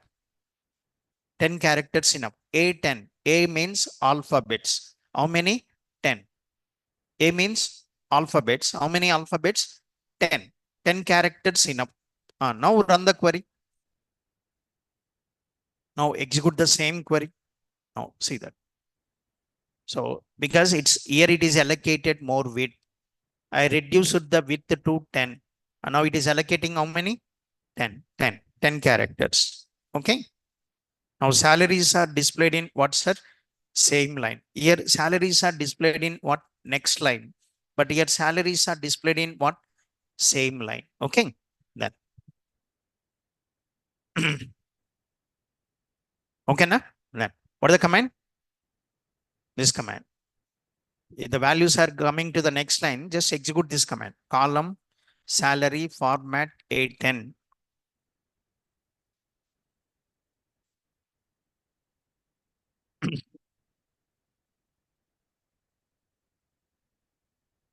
10 characters enough. A10. A means alphabets. How many? 10. A means alphabets. How many alphabets? 10. 10 characters enough. Now run the query. Now execute the same query. Now see that. So because it's here it is allocated more width. I reduced the width to 10. And now it is allocating how many? 10 characters. Okay. Now salaries are displayed in what, sir? Same line. Here salaries are displayed in what? Next line. But here salaries are displayed in what? Same line. Okay. Then. Okay, na? Then. What is the command? This command. If the values are coming to the next line, just execute this command. Column salary format A10.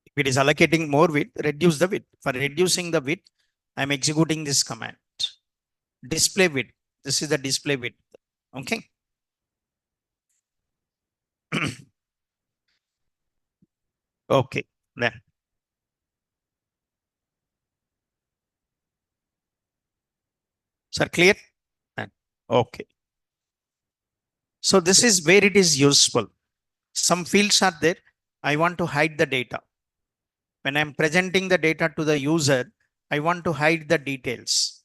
If it is allocating more width, reduce the width. For reducing the width, I'm executing this command. Display width. This is the display width. Okay. Okay. Then. Sir, clear? Then. Okay. So this is where it is useful. Some fields are there. I want to hide the data. When I'm presenting the data to the user, I want to hide the details.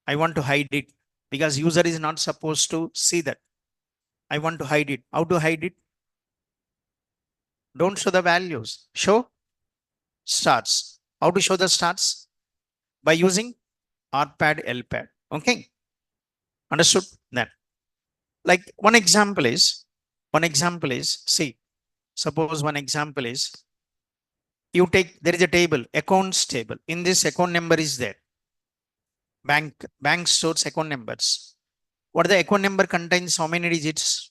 I want to hide it because user is not supposed to see that. I want to hide it. How to hide it? Don't show the values. Show stars. How to show the stars? By using RPAD, LPAD. Okay. Understood? Then. Like one example is, see, suppose one example is, you take, there is a table, accounts table. In this account number is there. Bank stores account numbers. What the account number contains how many digits?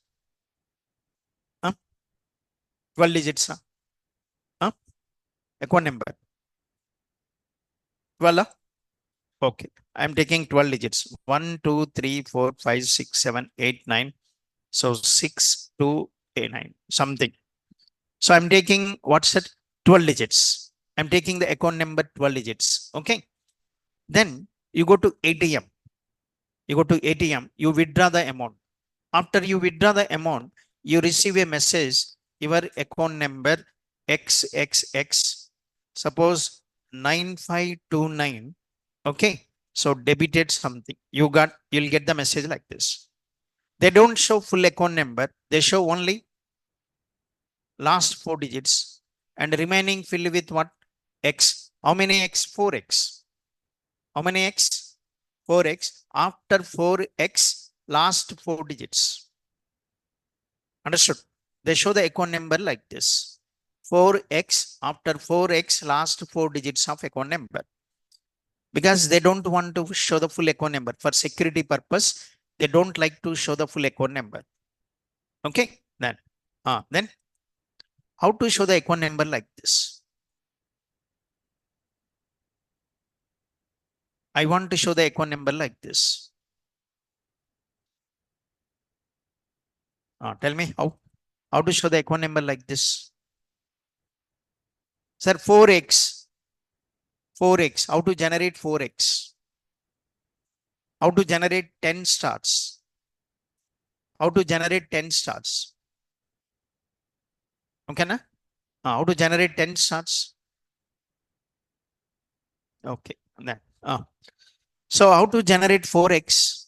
12 digits. Account number. 12. Okay. I'm taking 12 digits. 1, 2, 3, 4, 5, 6, 7, 8, 9. So 6, 2, 8, 9. Something. So I'm taking what's that? 12 digits. I'm taking the account number 12 digits. Okay. Then you go to ATM. You withdraw the amount. After you withdraw the amount, you receive a message, your account number XXX, suppose 9529. Okay. So debited something. You'll get the message like this. They don't show full account number. They show only last 4 digits and remaining filled with what? X. How many X? 4X. How many X? 4X. After 4X, last 4 digits. Understood? They show the account number like this. 4X, after 4X, last 4 digits of account number. Because they don't want to show the full account number. For security purpose, they don't like to show the full account number. Okay? Then how to show the account number like this? I want to show the account number like this. Tell me how to show the account number like this. Sir, 4X. 4X. How to generate 4X? How to generate 10 stars? How to generate 10 stars? Okay, na? How to generate 10 stars? Okay. Then, so how to generate 4X?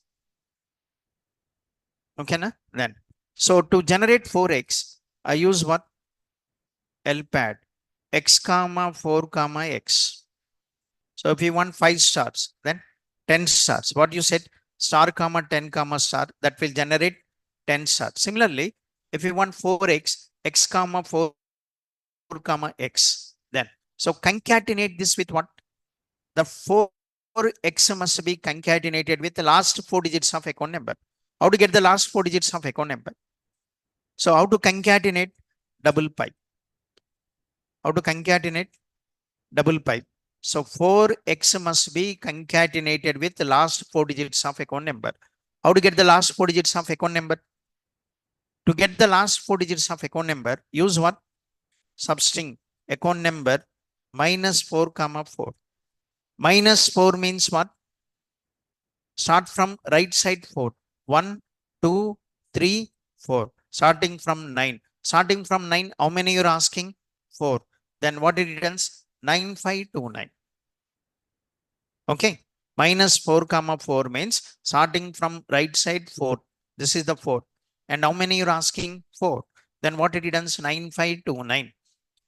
Okay, na? Then. So to generate 4X, I use what? LPAD. X comma 4 comma X. So if you want 5 stars, then 10 stars. What you said? Star comma 10 comma star. That will generate 10 stars. Similarly, if you want 4X, X comma 4 comma X. Then. So concatenate this with what? The 4X must be concatenated with the last 4 digits of account number. How to get the last 4 digits of account number? So how to concatenate? Double pipe. How to concatenate? Double pipe. So 4X must be concatenated with the last 4 digits of account number. How to get the last 4 digits of account number? To get the last 4 digits of account number, use what? Substring. account number minus 4 comma 4. Minus 4 means what? Start from right side 4. 1, 2, 3, 4. Starting from 9. Starting from 9, how many you're asking? 4. Then what it returns? 9529. Okay. Minus 4 comma 4 means starting from right side 4. This is the 4. And how many you're asking? 4. Then what it returns? 9529.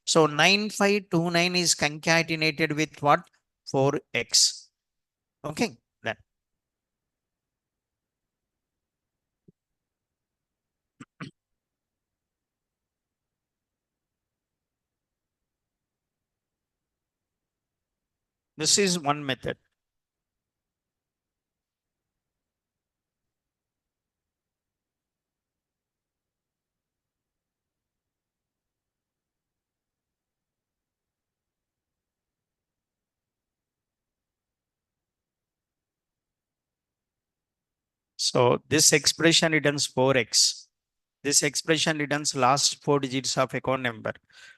So 9529 is concatenated with what? 4x. Okay. Then this is one method. So this expression returns 4x. This expression returns last 4 digits of account number.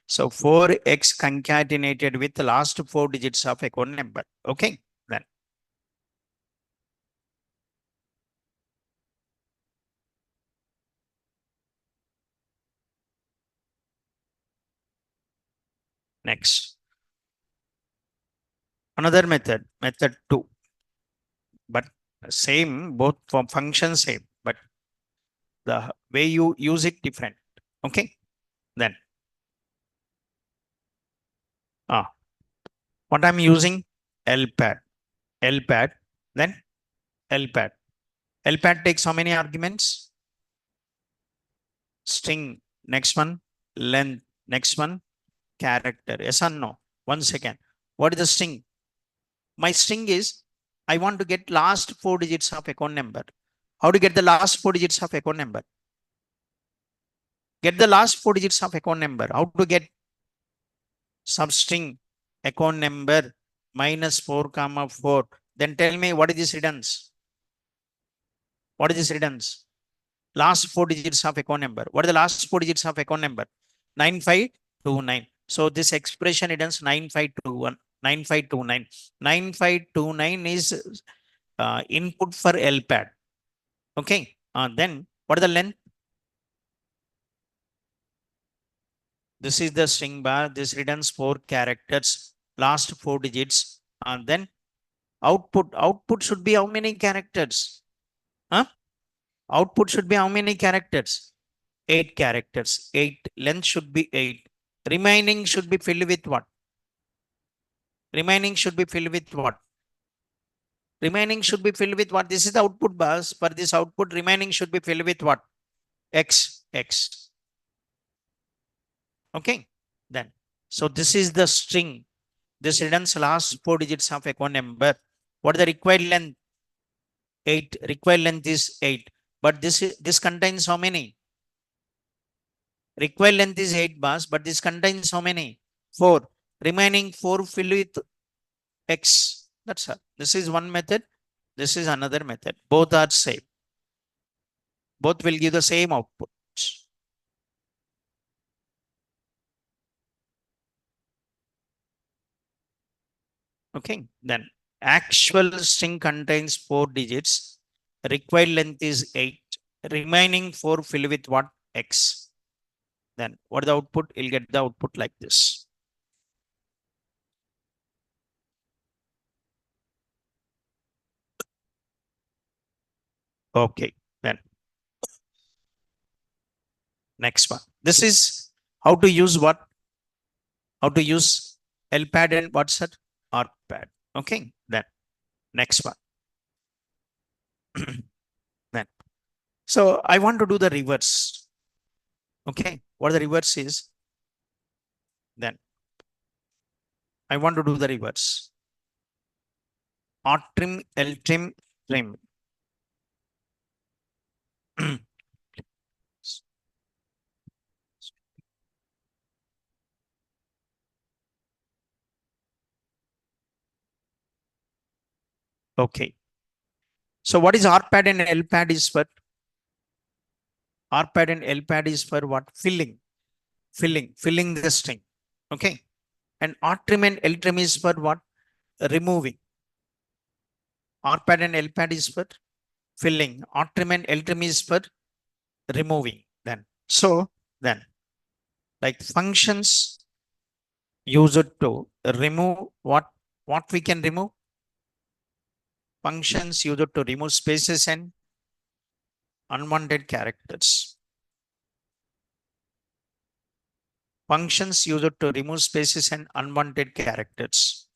So 4x concatenated with the last 4 digits of account number. Okay. Then next. Another method, method 2. But same, both for function same, but the way you use it different. Okay. Then what I'm using? LPAD. LPAD. Then LPAD. LPAD takes how many arguments? String. Next one. Length. Next one. Character. Yes or no? 1 second. What is the string? My string is I want to get last 4 digits of account number. How to get the last 4 digits of account number? Get the last 4 digits of account number. How to get substring account number minus 4 comma 4? Then tell me what is this redunds? What is this redunds? Last 4 digits of account number. What are the last 4 digits of account number? 9529. So this expression returns 9521. 9529. 9529 is input for LPAD. Okay. Then what is the length? This is the string bar. This returns 4 characters. Last 4 digits. And then output. Output should be how many characters? Huh? Output should be how many characters? 8 characters. 8. Length should be 8. Remaining should be filled with what? Remaining should be filled with what? Remaining should be filled with what? This is the output bus. For this output, remaining should be filled with what? X. X. Okay. Then. So this is the string. This returns last 4 digits of account number. What is the required length? 8. Required length is 8. But this contains how many? Required length is 8 bars, but this contains how many? 4. Remaining 4 filled with X. That's all. This is one method. This is another method. Both are same. Both will give the same output. Okay. Then actual string contains 4 digits. Required length is 8. Remaining 4 fill with what? X. Then what is the output? You'll get the output like this. Okay. Then next one. This is how to use what? How to use LPAD and what's that? RPAD. Okay. Then next one. Then. So I want to do the reverse. Okay. What the reverse is? Then I want to do the reverse. RTIM, LTRIM, TRIM. Okay. So what is RPAD and LPAD is for? RPAD and LPAD is for what? Filling the string. Okay. And RTIM and LTRIM is for what? Removing. RPAD and LPAD is for filling. RTIM and LTRIM is for removing. Then like functions used to remove what we can remove? Functions used to remove spaces and unwanted characters. Functions used to remove spaces and unwanted characters.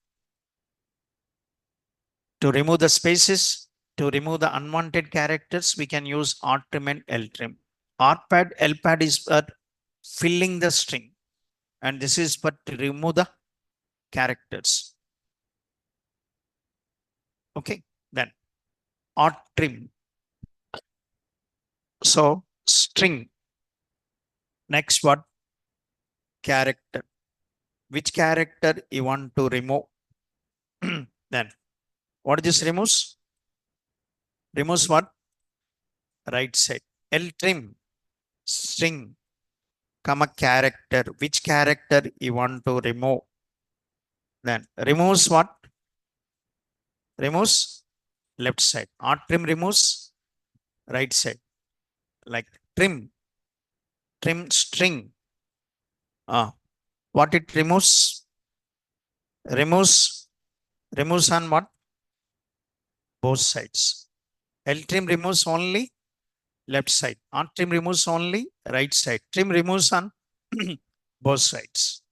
To remove the spaces, to remove the unwanted characters, we can use RTIM and LTRIM. RPAD, LPAD is for filling the string, and this is for to remove the characters. Okay, then RTRIM. So string. Next, what? Character. Which character you want to remove? Then what this removes? Removes what? Right side. LTRIM. String, comma character. Which character you want to remove? Then removes what? Removes left side. RTRIM removes right side. Like trim string. What it removes? Removes on what? Both sides. LTRIM removes only left side. RTRIM removes only right side. Trim removes on both sides.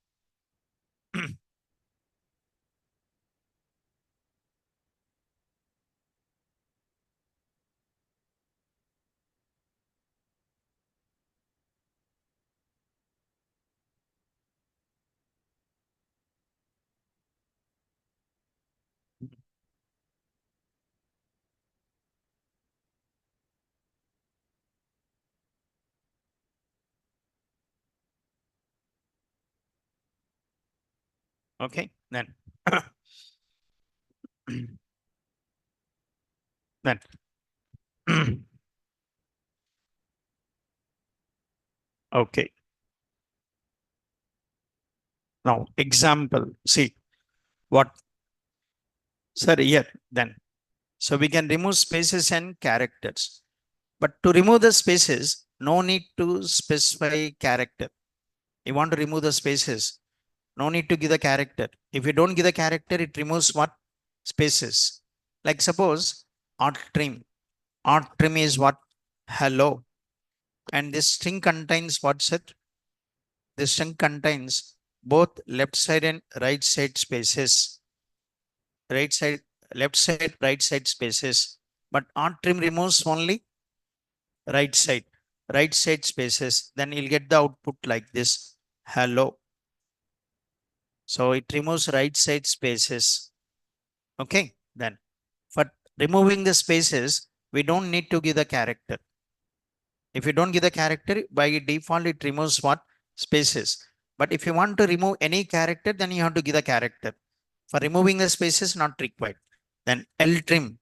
Okay, then then okay. Now example. See what, sir, here then. So we can remove spaces and characters. But to remove the spaces, no need to specify character. You want to remove the spaces, no need to give the character. If you don't give the character, it removes what? Spaces. Like suppose RTRIM. RTRIM is what? Hello. And this string contains what's it? This string contains both left side and right side spaces. Right side, left side, right side spaces. But RTRIM removes only right side spaces. Then you'll get the output like this. Hello. So it removes right side spaces. Okay. Then for removing the spaces, we don't need to give the character. If you don't give the character, by default, it removes what? Spaces. But if you want to remove any character, then you have to give the character. For removing the spaces, not required. Then LTRIM.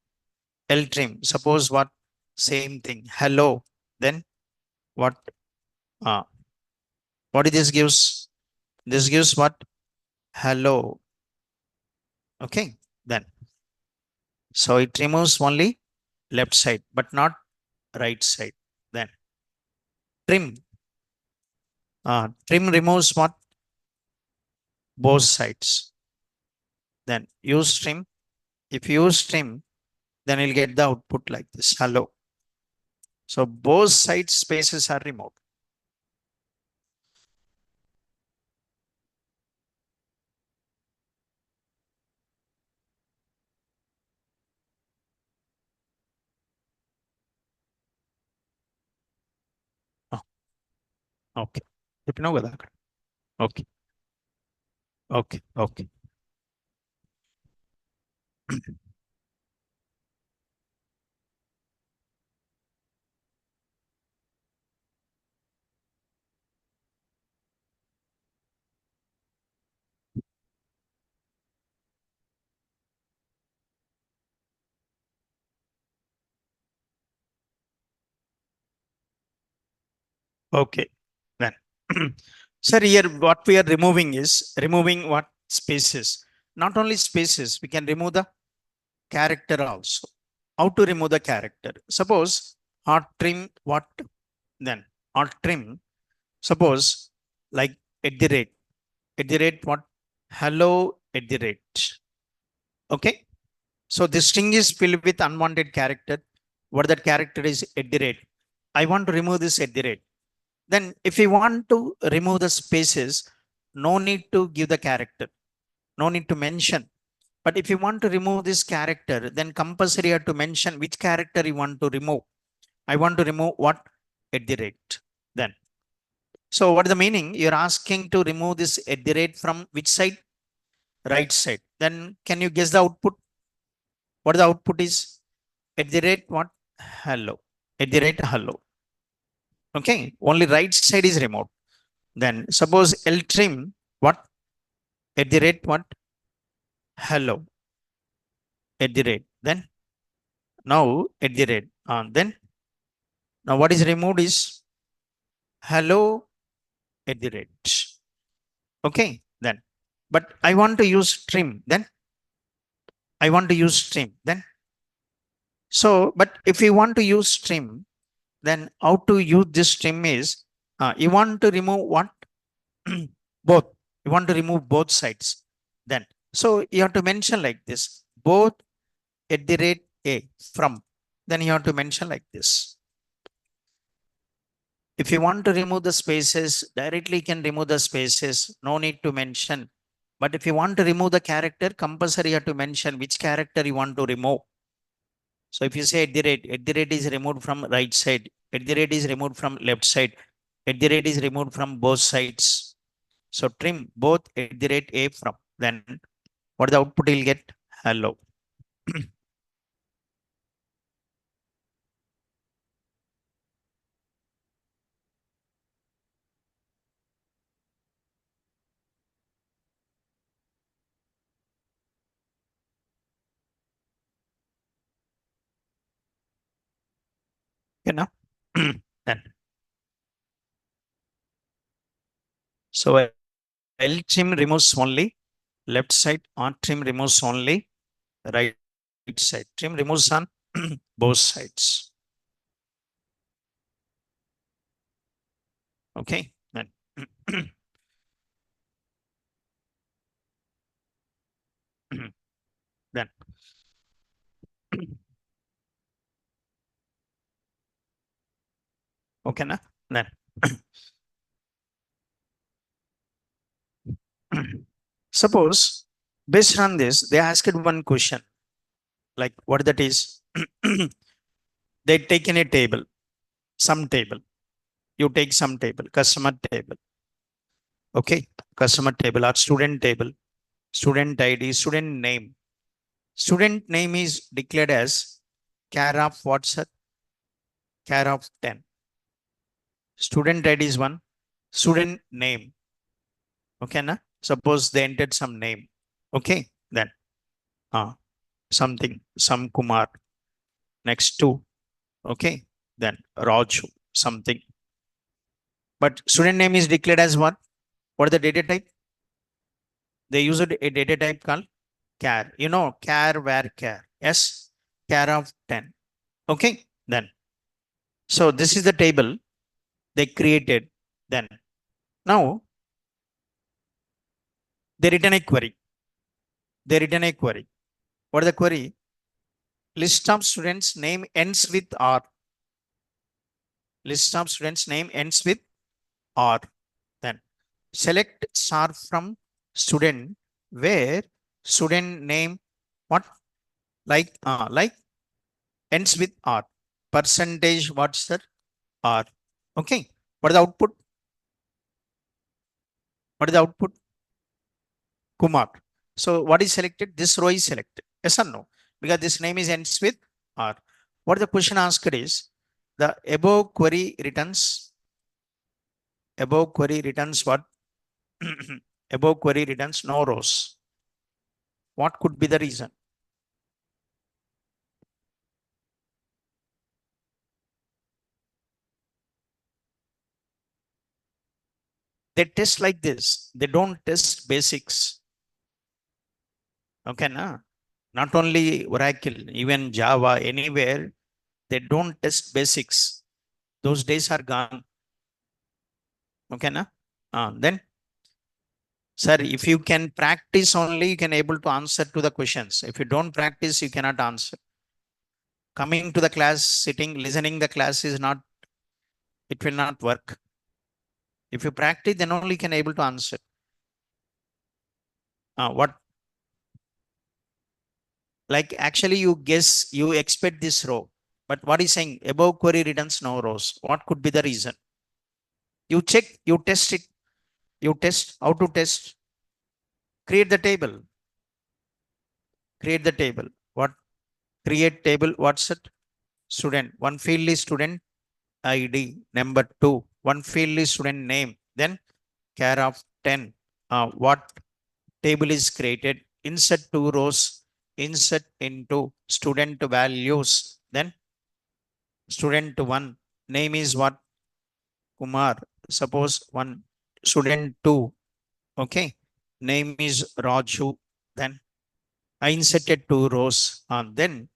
Suppose what? Same thing. Hello. Then what? Uh, what this gives? This gives what? Hello. Okay. Then so it removes only left side, but not right side. Then trim. Trim removes what? Both sides. Then use trim. If you use trim, then you'll get the output like this. Hello. So both side spaces are removed. Oh, okay. చెప్పినావు కదా అక్కడ. Okay. Okay. Okay. Okay. Then, sir, here what we are removing is removing what? spaces. Not only spaces, we can remove the character also. How to remove the character? Suppose RTRIM what? Then RTRIM, suppose like at the rate what? Hello at the rate. Okay. So this string is filled with unwanted character. What that character is? At the rate. I want to remove this at the rate. Then if we want to remove the spaces, no need to give the character. No need to mention. But if you want to remove this character, then compulsory you have to mention which character you want to remove. I want to remove what? At the rate. Then. So what is the meaning? You're asking to remove this at the rate from which side? Right side. Then can you guess the output? What the output is? At the rate what? Hello. At the rate hello. Okay. Only right side is removed. Then suppose LTRIM what? At the rate what? Hello. At the rate. Then now at the rate. Then now what is removed is hello at the rate. Okay. Then but I want to use trim. Then I want to use trim. Then so but if you want to use trim, then how to use this trim is you want to remove what? Both. You want to remove both sides. Then so you have to mention like this, both at the rate a from. Then you have to mention like this. If you want to remove the spaces, directly you can remove the spaces. No need to mention. But if you want to remove the character, compulsory you have to mention which character you want to remove. So if you say at the rate is removed from right side, at the rate is removed from left side, at the rate is removed from both sides. So trim both at the rate a from. Then what the output will get? Hello. You know? Then so L trim removes only left side, on trim removes only right side. Trim removes on both sides. Okay. Then then okay na? Then suppose based on this, they asked one question like what that is. They take in a table, some table. You take some table, customer table. Okay, customer table or student table, student ID, student name. Student name is declared as care of what, sir? Care of 10. Student ID is one. Student name. Okay, na? Suppose they entered some name. Okay, then something, some Kumar. Next two. Okay, then Raju, something. But student name is declared as what? What is the data type? They use a data type called care. You know, care where care. Yes, care of 10. Okay, then. So this is the table they created. Then now they written a query. They written a query. What is the query? List of students name ends with R. List of students name ends with R. Then select star from student where student name what? Like ends with R. Percentage what's that? R. Okay. What is the output? What is the output? Kumar. So what is selected? This row is selected. Yes or no? Because this name is ends with R. What the question asked is the above query returns what? Above query returns no rows. What could be the reason? They test like this. They don't test basics. Okay, na? Not only Oracle, even Java, anywhere, they don't test basics. Those days are gone. Okay, na? Then, sir, if you can practice only, you can able to answer to the questions. If you don't practice, you cannot answer. Coming to the class, sitting, listening the class is not, it will not work. If you practice, then only you can able to answer. What, like actually you guess, you expect this row, but what is saying above query returns no rows. What could be the reason? You check, you test it, you test, how to test? Create the table, create the table. What? Create table, what's it? Student, one field is student ID, number two, one field is student name, then care of 10. What table is created? Insert two rows, insert into student values, then student one name is what? Kumar. Suppose one student two, okay, name is Raju, then I inserted two rows. Then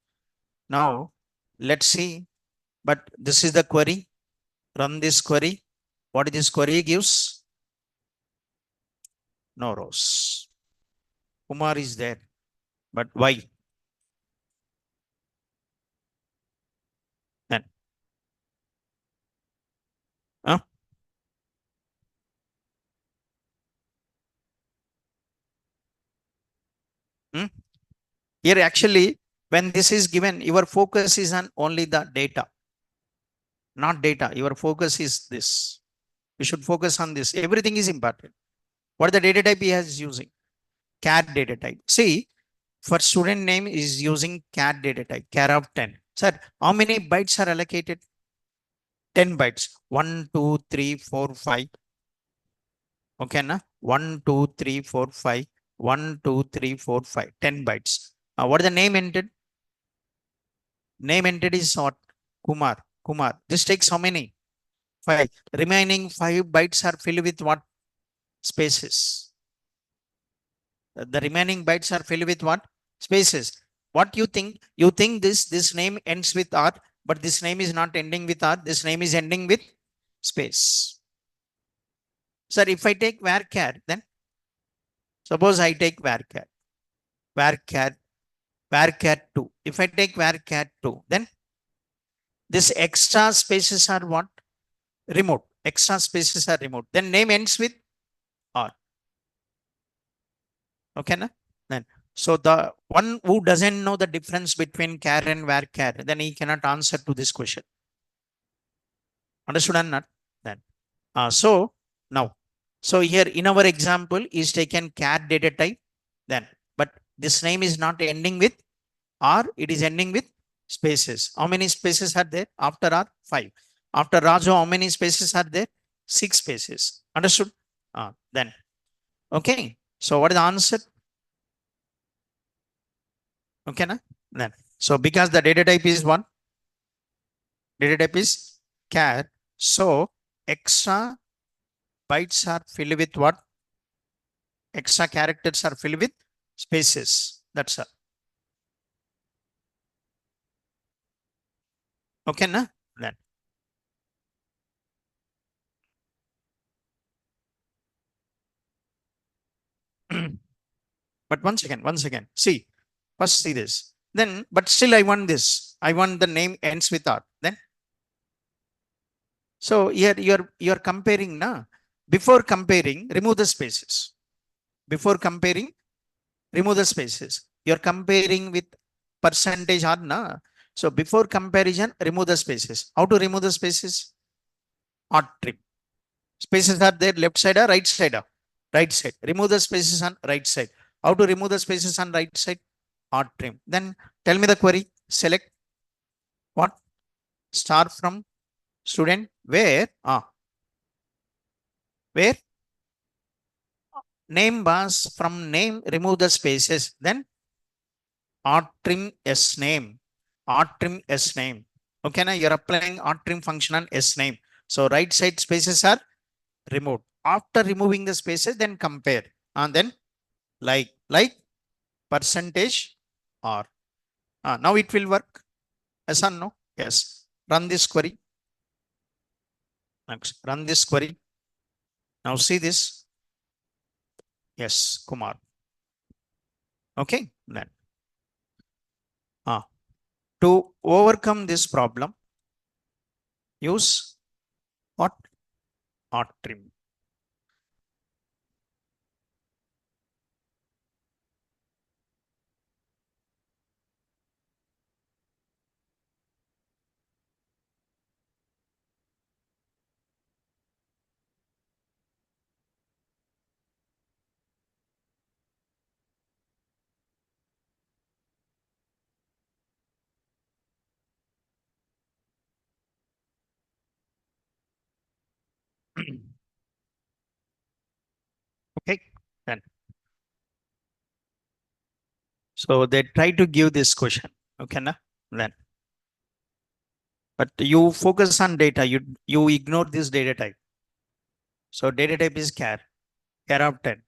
now let's see, but this is the query. Run this query. What this query gives? No rows. Kumar is there, but why? Then huh? Hmm? Here actually, when this is given, your focus is on only the data, not data. Your focus is this. You should focus on this. Everything is important. What the data type he is using? Char data type. See, for student name is using char data type, char of 10. Sir, how many bytes are allocated? 10 bytes. 1, 2, 3, 4, 5. Okay, na? 1, 2, 3, 4, 5. 1, 2, 3, 4, 5. 10 bytes. What is the name entered? Name entered is what? Kumar. Kumar. This takes how many? 5. Remaining 5 bytes are filled with what? Spaces. The remaining bytes are filled with what? Spaces. What you think? You think this name ends with R, but this name is not ending with R. This name is ending with space. Sir, if I take varchar, then suppose I take varchar, varchar, varchar 2. If I take varchar 2, then this extra spaces are what? Removed. Extra spaces are removed. Then name ends with R. Okay, na? Then so the one who doesn't know the difference between char and varchar, then he cannot answer to this question. Understood or not? Then so now, so here in our example is taken char data type. Then, but this name is not ending with R, it is ending with spaces. How many spaces are there after R? 5. After Raju, how many spaces are there? 6 spaces. Understood? Then, okay. So what is the answer? Okay, na? Then, so because the data type is one, data type is char. So extra bytes are filled with what? Extra characters are filled with spaces. That's all. Okay, na? Then. But once again, see, first see this. Then, but still I want this. I want the name ends with R. Then, so here you're comparing, na? Before comparing, remove the spaces. Before comparing, remove the spaces. You're comparing with percentage or na. So before comparison, remove the spaces. How to remove the spaces? RTIM. Spaces are there left side or right side? Right side. Remove the spaces on right side. How to remove the spaces on right side? RTIM. Then tell me the query. Select what? Star from student. Where? Where? Name was from name. Remove the spaces. Then RTIM S name. RTIM S name. Okay, now you're applying RTIM function on S name. So right side spaces are removed. After removing the spaces, then compare. And then like percentage R. Now it will work. Yes or no? Yes. Run this query. Next, run this query. Now see this. Yes, Kumar. Okay. Then to overcome this problem, use what? RTIM. Okay. Then so they try to give this question. Okay. Na? Then but you focus on data. You ignore this data type. So data type is char of 10.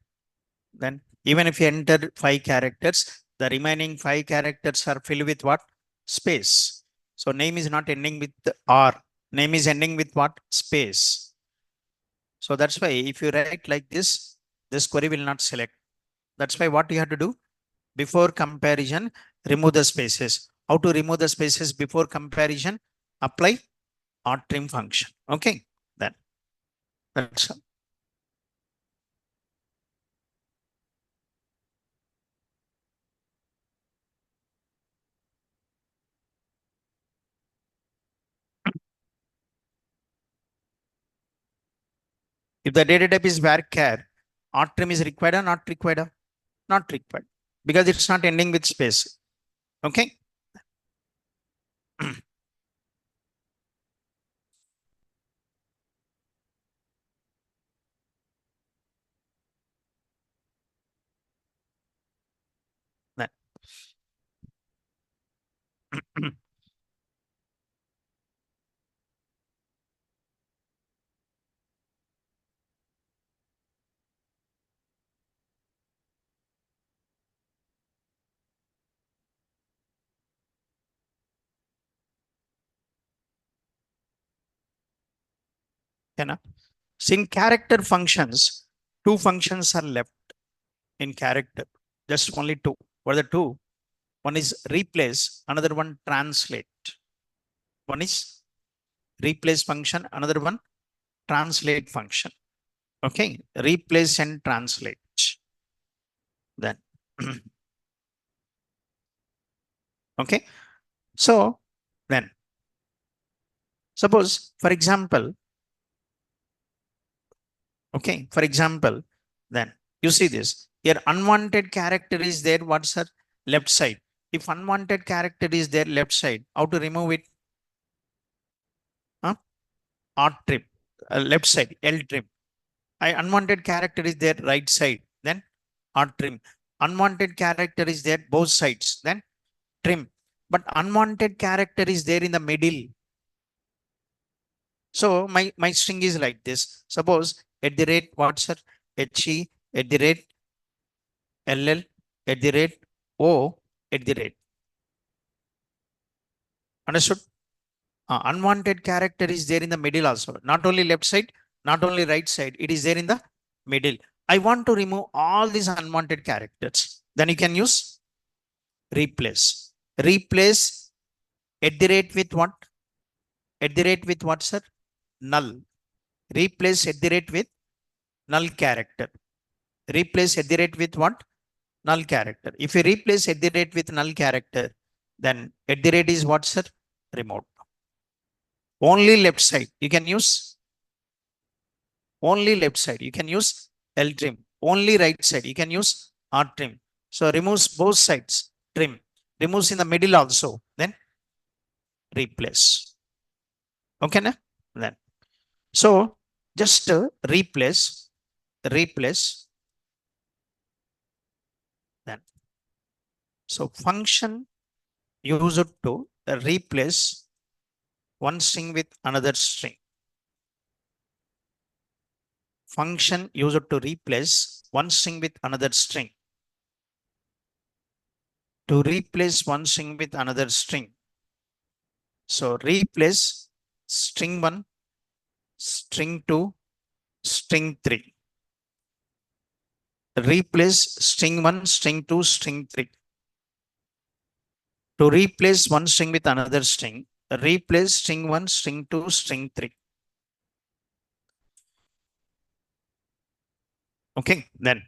Then even if you enter 5 characters, the remaining 5 characters are filled with what? Space. So name is not ending with R. Name is ending with what? Space. So that's why if you write like this query will not select. That's why what you have to do before comparison, remove the spaces. How to remove the spaces before comparison? Apply RTIM function. Okay. Then that's if the data type is varchar, RTIM is required or not required? Not required because it's not ending with space. Okay. Then, you know, so in character functions, 2 functions are left in character. Just only 2. What are the 2? One is replace, another one translate. One is replace function, another one translate function. Okay, replace and translate. Then, okay. So then, suppose for example, okay, for example, then you see this here unwanted character is there. What's her left side? If unwanted character is there left side, how to remove it? Huh? RTIM, left side, LTRIM. Unwanted character is there right side, then RTIM. Unwanted character is there both sides, then trim. But unwanted character is there in the middle. So my string is like this. Suppose at the rate what's her HE at the rate LL at the rate O at the rate. Understood? Unwanted character is there in the middle also. Not only left side, not only right side, it is there in the middle. I want to remove all these unwanted characters. Then you can use replace. Replace at the rate with what? At the rate with what, sir? Null. Replace at the rate with null character. Replace at the rate with what? Null character. If you replace at the rate with null character, then at the rate is what, sir? Remote. Only left side. You can use only left side. You can use LTRIM. Only right side. You can use RTRIM. So removes both sides. Trim. Removes in the middle also. Then replace. Okay, na? Then so just replace. Then so function used to replace one string with another string. Function used to replace one string with another string. to replace one string with another string. So replace string 1, string 2, string 3. Replace string 1, string 2, string 3. To replace one string with another string, replace string 1, string 2, string 3. Okay, then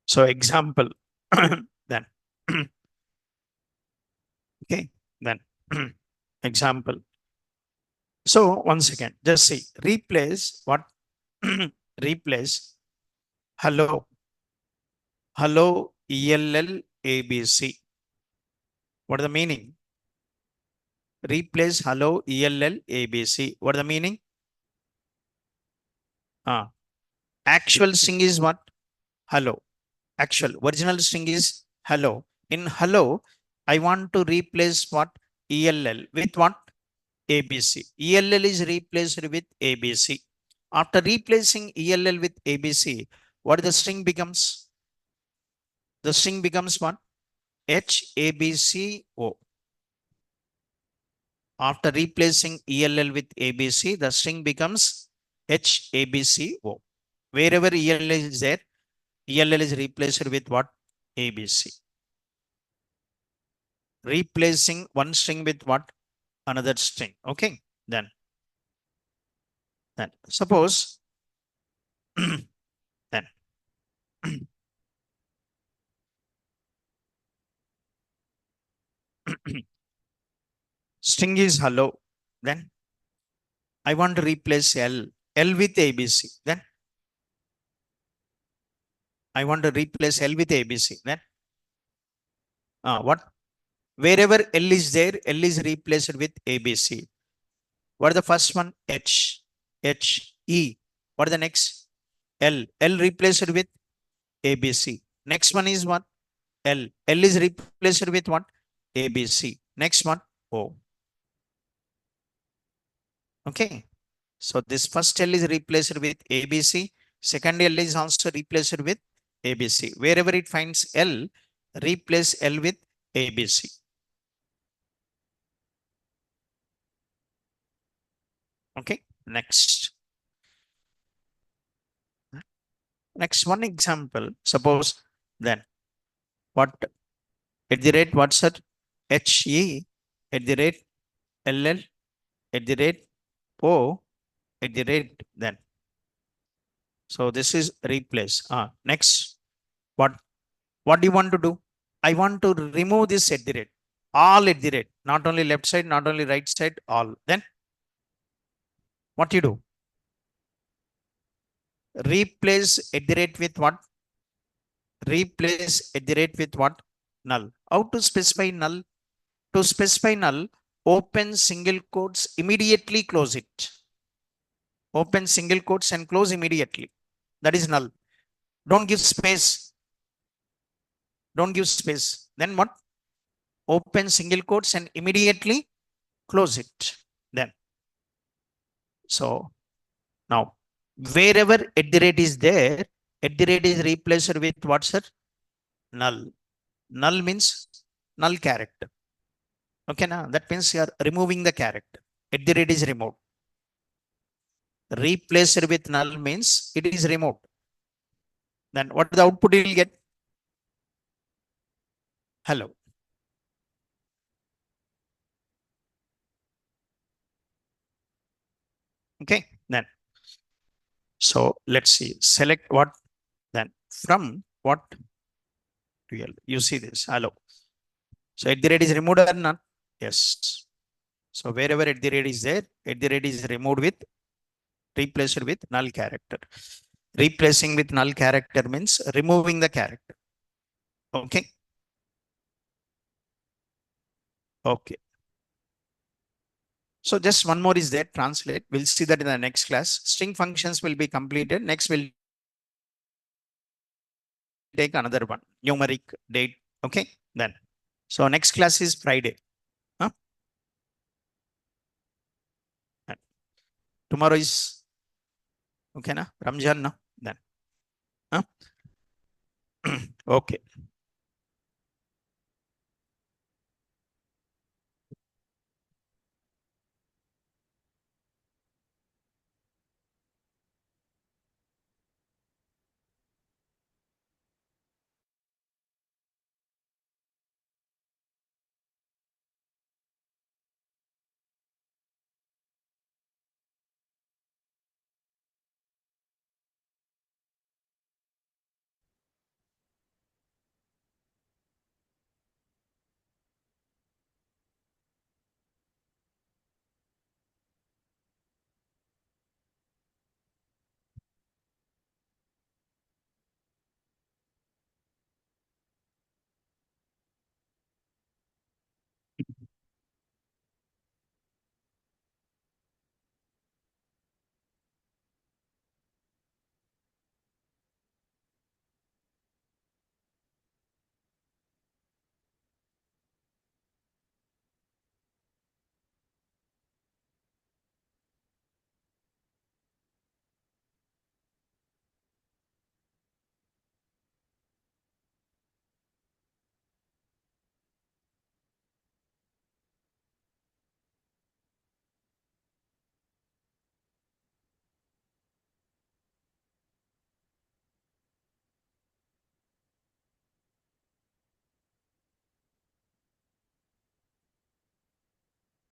so example then okay, then example. So once again, just see replace what replace hello ELL ABC. What is the meaning? Replace hello ELL ABC. What is the meaning? Actual string is what? Hello. Actual original string is hello. In hello, I want to replace what? ELL with what? ABC. ELL is replaced with ABC. After replacing ELL with ABC, what the string becomes? The string becomes what? HABCO. After replacing ELL with ABC, the string becomes HABCO. Wherever ELL is there, ELL is replaced with what? ABC. Replacing one string with what? Another string. Okay. Then suppose then string is hello. Then I want to replace L with ABC. Then I want to replace L with ABC. Then what? Wherever L is there, L is replaced with ABC. What is the first one? E. What is the next? L replaced with ABC. Next one is what? L is replaced with what? ABC. Next one? O. Okay. So this first L is replaced with ABC. Second L is also replaced with ABC. Wherever it finds L, replace L with ABC. Okay. Next. Next one example. Suppose then what at the rate what's that? HE at the rate LL at the rate O at the rate then. So this is replace. Next, what do you want to do? I want to remove this at the rate. All at the rate, not only left side, not only right side, all. Then what you do? Replace at the rate with what? Replace at the rate with what? Null. How to specify null? To specify null, open single quotes, immediately close it. Open single quotes and close immediately. That is null. Don't give space. Don't give space. Then what? Open single quotes and immediately close it. Then. So now, wherever at the rate is there, at the rate is replaced with what, sir? Null. Null means null character. Okay, now that means you are removing the character. At the rate is removed. Replaced with null means it is removed. Then what the output you will get? Hello. Okay, then. So let's see. Select what? Then from what? Real. You see this. Hello. So at the rate is removed or not? Yes. So wherever at the rate is there, at the rate is removed with replaced with null character. Replacing with null character means removing the character. Okay. Okay. So just one more is there, translate. We'll see that in the next class. String functions will be completed. Next we'll take another one, numeric date. Okay, then. So next class is Friday. Huh? Tomorrow is okay, na? Ramjan, na? Then. Huh? Okay.